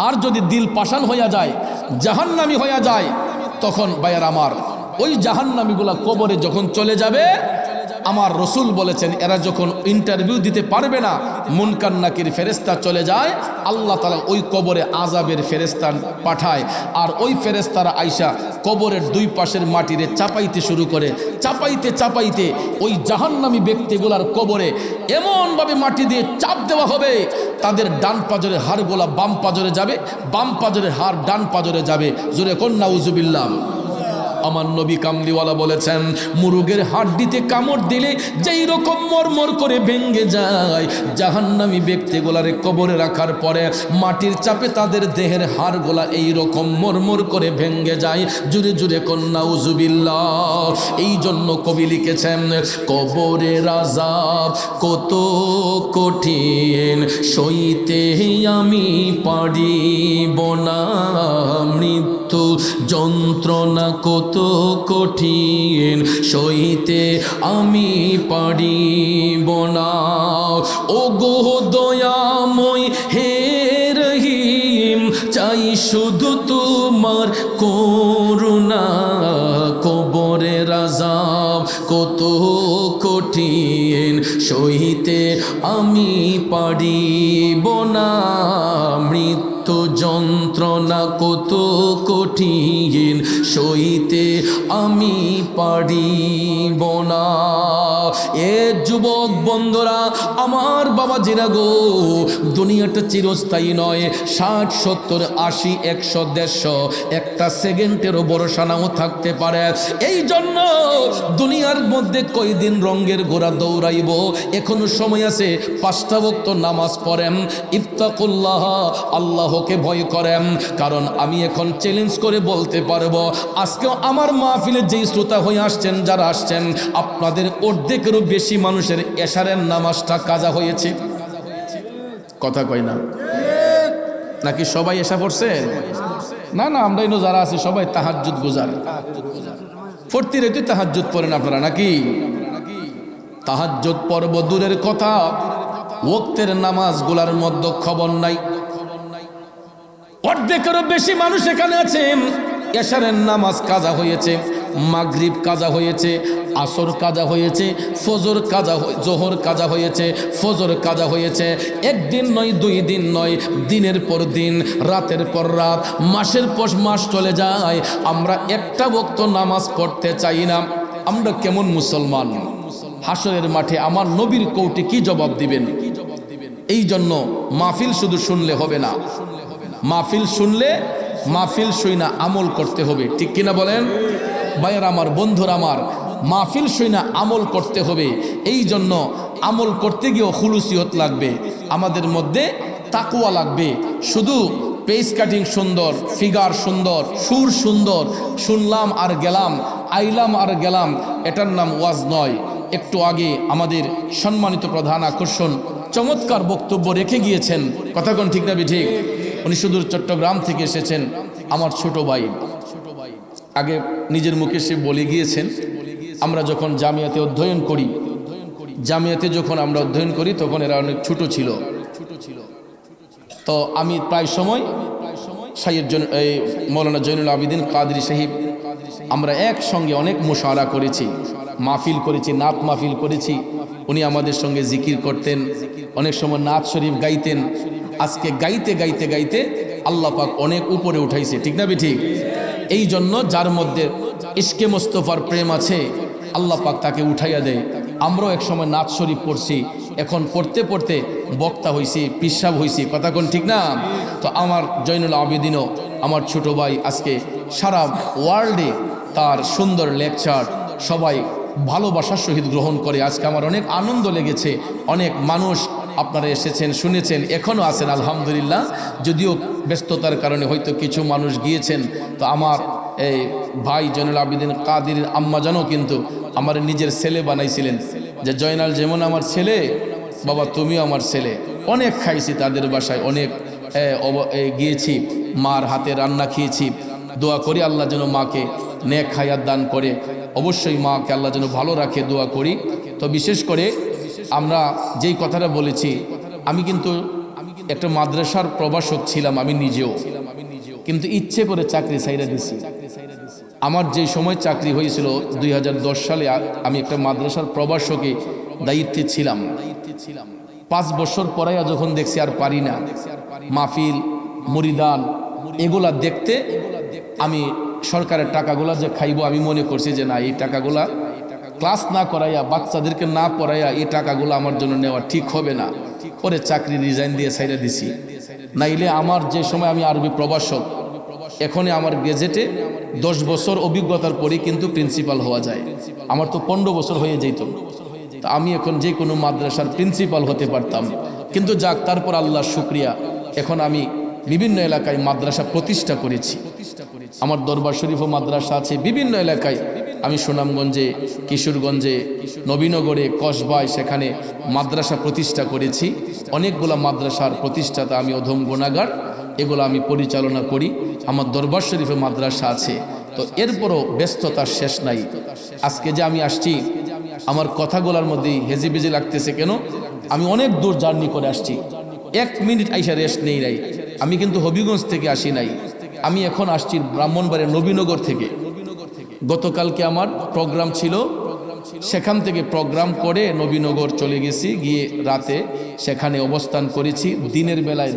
আর যদি দিল পাষাণ হইয়া যায়, জাহান্নামী হইয়া যায়, তখন ভাইয়ার আমার, ওই জাহান্নামীগুলা কবরে যখন চলে যাবে, আমার রসুল বলেছেন এরা যখন ইন্টারভিউ দিতে পারবে না, মুনকার নাকির ফেরেশতা চলে যায়, আল্লাহ তাআলা ওই কবরে আযাবের ফেরেশতা পাঠায়। আর ওই ফেরেশতারা আইসা কবরের দুই পাশের মাটিরে চাপাইতে শুরু করে। চাপাইতে চাপাইতে ওই জাহান্নামী ব্যক্তিগুলার কবরে এমনভাবে মাটি দিয়ে চাপ দেওয়া হবে, তাদের ডান পাজরের হাড়গুলা বাম পাজরে যাবে, বাম পাজরের হাড় ডান পাজরে যাবে। জোরে কোন নাউজুবিল্লাহ। আমার নবী কামলিওয়ালা বলেছেন, মুরগের হাড্ডিতে কামড় দিলে যেই রকম মরমর করে ভেঙে যায়, জাহান্নামী ব্যক্তিগুলারে কবরে রাখার পরে মাটির চাপে তাদের দেহের হাড়গুলা এই রকম মরমর করে ভেঙে যায়। জুরে জুরে কোন নাউজুবিল্লাহ। এই জন্য কবি লিখেছেন, কবরের আযাব কত কঠিন, সইতে আমি পারিব না, মৃত্যু যন্ত্রণা কত কঠিন, সইতে আমি পারিব না। ও গো দয়াময় হে রহিম, চাই শুধু তোমার করুণা। কবরের আযাব কত কঠিন, সইতে আমি পারিব না, মৃত্যু যন্ত্রণা কত কঠিন, সইতে আমি পারিব না। এ যুবক বন্ধুরা, আমার বাবা জিরা গো, দুনিয়াটা চিরস্থায়ী নয়। 60, 70, 80, 100, 150 একটা সেকেন্ডেরও ভরসা নাও থাকতে পারে। এই জন্য দুনিয়ার মধ্যে কয়দিন রঙের ঘোড়া দৌড়াইব, এখনো সময় আছে। 5টা ওয়াক্ত নামাজ পড়েন, ইত্তাকুল্লাহ, আল্লাহকে ভয় করেন। কারণ আমি এখন চ্যালেঞ্জ করে বলতে পারবো, আজকেও আমার মাহফিলে যেই শ্রোতা হয়ে আসছেন, যারা আসছেন, আপনাদের অর্ধেকেরও বেশি মানুষের এশারের নামাজটা কাজা হয়েছে। কথা কয় না নাকি? সবাই এশা পড়ছে? না না, আমরা ইনো যারা আছি সবাই তাহাজ্জুদ গুজার। ফর্তি রেতে তাহাজ্জুদ পড়েন আপনারা নাকি? তাহাজ্জুদ পর্ব দূরের কথা, ওয়াক্তের নামাজগুলার মধ্যে খবর নাই। অর্ধেকেরও বেশি মানুষ এখানে আছেন, এশারের নামাজ কাজা হয়েছে, মাগরিব কাজা হয়েছে, আসর কাজা হয়েছে, ফজর কাজা, জোহর কাজা হয়েছে, ফজর কাজা হয়েছে। একদিন নয়, 2 দিন নয়, দিনের পর দিন, রাতের পর রাত, মাসের পর মাস চলে যায়, আমরা একটা ওয়াক্ত নামাজ পড়তে চাই না। আমরা কেমন মুসলমান? হাসরের মাঠে আমার নবীর কৌটি কি জবাব দিবেন? এই জন্য মাহফিল শুধু শুনলে হবে না, মাহফিল শুনলে, মাহফিল শুই না আমল করতে হবে। ঠিক কিনা বলেন ভাইয়ের আমার, বন্ধুরা আমার? মাহফিল শুই না আমল করতে হবে। এই জন্য আমল করতে গিয়েও খুলুসিয়ত লাগবে, আমাদের মধ্যে তাকওয়া লাগবে। শুধু পেস কাটিং সুন্দর, ফিগার সুন্দর, সুর সুন্দর, শুনলাম আর গেলাম, আইলাম আর গেলাম, এটার নাম ওয়াজ নয়। একটু আগে আমাদের সম্মানিত প্রধান আকর্ষণ চমৎকার বক্তব্য রেখে গিয়েছেন, কথা কোন ঠিক না ঠিক? উনি সুদূর চট্টগ্রাম থেকে এসেছেন, আমার ছোট ভাই। আগে নিজের মুখে সে বলে গিয়েছেন, আমরা যখন জামিয়াতে অধ্যয়ন করি, জামিয়াতে যখন আমরা অধ্যয়ন করি তখন এরা অনেক ছোট ছিল। তো আমি প্রায় সময় মৌলানা জৈনুল আবিদিন কাদরি সাহিব, আমরা একসঙ্গে অনেক মুশারা করেছি, মাহফিল করেছি, নাত মাহফিল করেছি। উনি আমাদের সঙ্গে জিকির করতেন, অনেক সময় নাত শরীফ গাইতেন। আজকে গাইতে গাইতে গাইতে আল্লাহ পাক অনেক উপরে উঠাইছে, ঠিক না ঠিক? এই জন্য যার মধ্যে ইশকে মোস্তফার প্রেম আছে, আল্লাহ পাক তাকে উঠাইয়া দেয়। আমরাও এক সময় নাত শরীফ পড়ছি, এখন পড়তে পড়তে বক্তা হইছি, পিসাব হইছি, কথা কোন ঠিক না? তো আমার জৈনুল আবেদিনও আমার ছোট ভাই, আজকে সারা ওয়ার্ল্ডে তার সুন্দর লেকচার সবাই ভালোবাসার সহিত গ্রহণ করে। আজকে আমার অনেক আনন্দ লেগেছে। অনেক মানুষ আপনারা এসেছেন, শুনেছেন, এখনও আছেন আলহামদুলিল্লাহ। যদিও ব্যস্ততার কারণে হয়তো কিছু মানুষ গিয়েছেন। তো আমার এই ভাই জয়নুল আবেদিন কাদির আম্মাজানও কিন্তু আমার নিজের ছেলে বানাইছিলেন, যে জয়নাল যেমন আমার ছেলে, বাবা তুমিও আমার ছেলে। অনেক খাইছি তাদের বাসায়, অনেক গিয়েছি, মার হাতে রান্না খেয়েছি। দোয়া করি আল্লাহ যেন মাকে নেক হায়াত দান করে, অবশ্যই মাকে আল্লাহ যেন ভালো রাখে, দোয়া করি। তো বিশেষ করে আমরা যেই কথাটা বলেছি, আমি কিন্তু একটা মাদ্রাসার প্রভাষক ছিলাম আমি নিজেও, কিন্তু ইচ্ছে করে চাকরি ছাইরা দিছি। আমার যে সময় চাকরি হয়েছিল 2010 সালে, আমি একটা মাদ্রাসার প্রভাষকে দায়িত্বে ছিলাম। 5 বছর পরে যখন দেখছি আর পারি না, মাহফিল মুরিদান এগুলা দেখতে, আমি সরকারের টাকাগুলা যে খাইবো, আমি মনে করছি যে না, এই টাকাগুলা ক্লাস না করাইয়া, বাচ্চাদেরকে না পড়াইয়া এই টাকাগুলো আমার জন্য নেওয়া ঠিক হবে না। পরে চাকরি রিজাইন দিয়ে ছাইড়া দিছি। নাইলে আমার যে সময় আমি আরবি প্রভাষক, এখনই আমার গেজেটে 10 বছর অভিজ্ঞতার পরে কিন্তু প্রিন্সিপাল হওয়া যায়। আমার তো 15 বছর হয়ে যেত, তা আমি এখন যে কোনো মাদ্রাসার প্রিন্সিপাল হতে পারতাম। কিন্তু যাক, তারপর আল্লাহর শুকরিয়া, এখন আমি বিভিন্ন এলাকায় মাদ্রাসা প্রতিষ্ঠা করেছি। আমার দরবার শরীফ ও মাদ্রাসা আছে বিভিন্ন এলাকায়। আমি সুনামগঞ্জে, কিশোরগঞ্জে, নবীনগরে, কসবায় সেখানে মাদ্রাসা প্রতিষ্ঠা করেছি। অনেকগুলা মাদ্রাসার প্রতিষ্ঠাতা আমি অধম গুনাহগার, এগুলো আমি পরিচালনা করি। আমার দরবার শরীফে মাদ্রাসা আছে। তো এরপরও ব্যস্ততার শেষ নাই। আজকে যে আমি আসছি, আমার কথাগুলোর মধ্যেই হেজিবেজি লাগতেছে কেন? আমি অনেক দূর জার্নি করে আসছি, 1 মিনিট আইসা রেস্ট নেই নাই। আমি কিন্তু হবিগঞ্জ থেকে আসি নাই, আমি এখন আসছি ব্রাহ্মণবাড়িয়া নবীনগর থেকে। গতকালকে আমার প্রোগ্রাম ছিল, সেখান থেকে প্রোগ্রাম করে নবীনগর চলে গেছি, গিয়ে রাতে সেখানে অবস্থান করেছি। দিনের বেলায়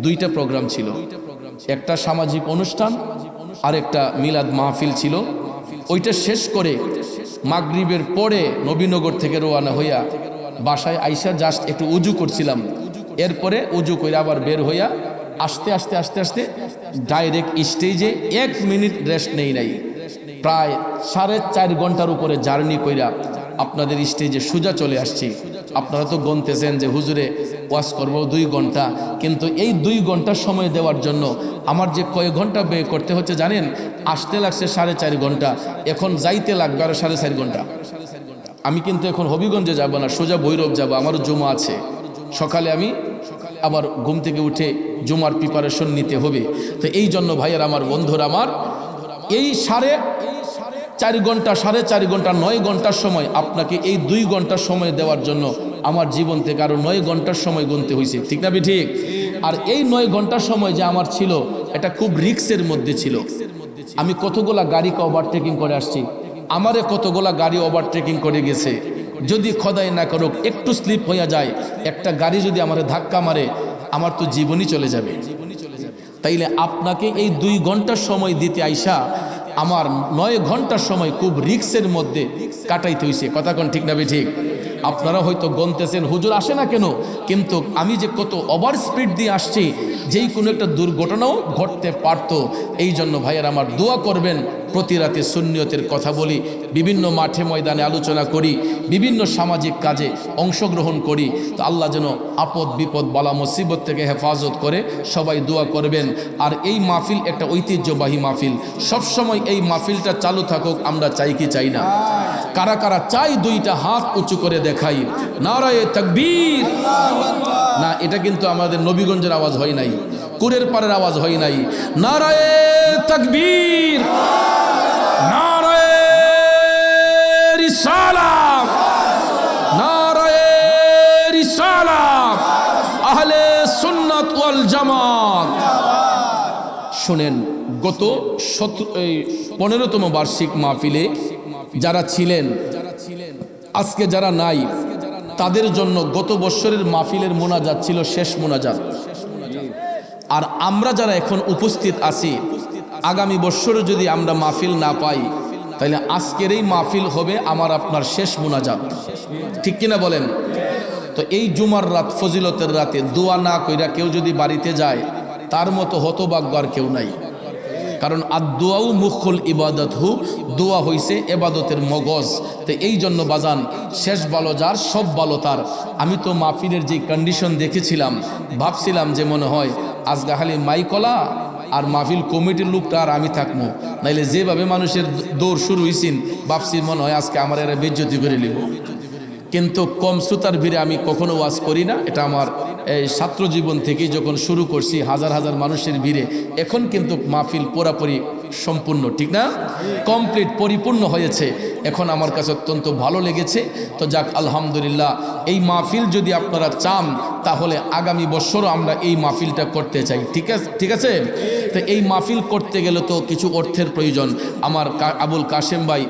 2টা প্রোগ্রাম ছিল, একটা সামাজিক অনুষ্ঠান আর একটা মিলাদ মাহফিল ছিল। ওইটা শেষ করে মাগরিবের পরে নবীনগর থেকে রওনা হইয়া বাসায় আইসা জাস্ট একটু উজু করছিলাম। এরপরে উজু করে আবার বের হইয়া আস্তে আস্তে আস্তে আস্তে ডাইরেক্ট স্টেজে 1 মিনিট রেস্ট নেই নাই। প্রায় 4.5 ঘন্টার উপরে জার্নি কইরা আপনাদের স্টেজে সোজা চলে আসছি। আপনারা তো গনতেছেন যে হুজুরে ওয়াজ করব 2 ঘন্টা, কিন্তু এই 2 ঘন্টার সময় দেওয়ার জন্য আমার যে কয়েক ঘন্টা ব্যয় করতে হচ্ছে জানেন? আসতে লাগছে 4.5 ঘন্টা, এখন যাইতে লাগবে আরো 4.5 ঘন্টা। আমি কিন্তু এখন হবিগঞ্জে যাব না, সোজা ভৈরব যাব, আমারও জুমা আছে। সকালে আমি আবার ঘুম থেকে উঠে জুমার প্রিপারেশন নিতে হবে। তো এই জন্য ভাইয়ের আমার, বন্ধুরা আমার, এই 4.5 ঘন্টা 4.5 ঘন্টা 9 ঘন্টার সময় আপনাকে এই 2 ঘন্টার সময় দেওয়ার জন্য আমার জীবন থেকে আরো 9 ঘন্টার সময় গুনতে হয়েছে, ঠিক না ঠিক? আর এই 9 ঘন্টার সময় যে আমার ছিল, এটা খুব রিস্কের মধ্যে ছিল। আমি কতগুলা গাড়িকে ওভারটেকিং করে আসছি, আমারে কতগুলা গাড়ি ওভারটেকিং করে গেছে। যদি খোদাই না করুক একটু স্লিপ হইয়া যায়, একটা গাড়ি যদি আমারে ধাক্কা মারে, আমার তো জীবনই চলে যাবে। তাইলে আপনাকে এই 2 ঘন্টার সময় দিতে আইসা আমার 9 ঘন্টার সময় খুব রিস্কের মধ্যে কাটাইতে হয়েছে। কথা কোন ঠিক না ঠিক? আপনারা হয়তো গনতেছেন হুজুর আসে না কেন, কিন্তু আমি যে কত ওভার স্পিড দিয়ে আসছি, যেই কোনো একটা দুর্ঘটনাও ঘটতে পারত। এই জন্য ভাইয়ের আমার, দোয়া করবেন। প্রতি রাতে সুন্নিয়তের কথা বলি, বিভিন্ন মাঠে ময়দানে আলোচনা করি, বিভিন্ন সামাজিক কাজে অংশগ্রহণ করি। তো আল্লাহ যেন আপদ বিপদ বালা মুসিবত থেকে হেফাজত করে। সবাই দোয়া করবেন। আর এই মাহফিল একটা ঐতিহ্যবাহী মাহফিল, সবসময় এই মাহফিলটা চালু থাকুক, আমরা চাই কি চাই না? কারা কারা চাই 2টা হাত উঁচু করে দেখাই, নারায়ে তাকবীর। না, এটা কিন্তু আমাদের নবীগঞ্জের আওয়াজ হয় নাই, কুরের পাড়ের আওয়াজ হয় নাই। নারায়ে তাকবীর, নারায়ে রিসালাত, নারায়ে রিসালাত, আহলে সুন্নাত ওয়াল জামাত। শুনেন, গত 15তম বার্ষিক মাহফিলে যারা ছিলেন, আজকে যারা নাই, তাদের জন্য গত বছরের মাহফিলের মোনাজাত ছিল শেষ মোনাজাত। আর আমরা যারা এখন উপস্থিত আছি, আগামী বছরে যদি আমরা মাহফিল না পাই, তাহলে আজকের এই মাহফিল হবে আমার আপনার শেষ মোনাজাত, ঠিক কিনা বলেন? তো এই জুমার রাত, ফজিলতের রাতে দোয়া না কইরা কেউ যদি বাড়িতে যায়, তার মতো হতভাগ্য আর কেউ নাই। কারণ আদ-দুআউ মুখুল ইবাদত হু, দোয়া হইছে ইবাদতের মগজ। তো এই জন্য বাজান, শেষ ভালো যার সব ভালো তার। আমি তো মাহফিলের যে কন্ডিশন দেখেছিলাম, ভাবছিলাম যে মনে হয় আজকে খালি মাইকলা আর মাহফিল কমিটির লোকটা আর আমি থাকবো, নাইলে যেভাবে মানুষের দৌড় শুরু হয়েছেন, ভাবছি মনে হয় আজকে আমার এরা বেজ্জতি করে নিব। কিন্তু কম শ্রোতার ভিড়ে আমি কখনো ওয়াজ করি না। এটা আমার এই ছাত্র জীবন থেকেই যখন শুরু করছি, হাজার হাজার মানুষের ভিড়ে। এখন কিন্তু মাহফিল পুরাপুরি সম্পূর্ণ, ঠিক না? কমপ্লিট, পরিপূর্ণ হয়েছে। এখন আমার কাছে অত্যন্ত ভালো লেগেছে। তো যাক, আলহামদুলিল্লাহ, এই মাহফিল যদি আপনারা চান তাহলে আগামী বছরও আমরা এই মাহফিলটা করতে চাই, ঠিক আছে। তো এই মাহফিল করতে গেলে তো কিছু অর্থের প্রয়োজন। আমার আবুল কাশেম ভাই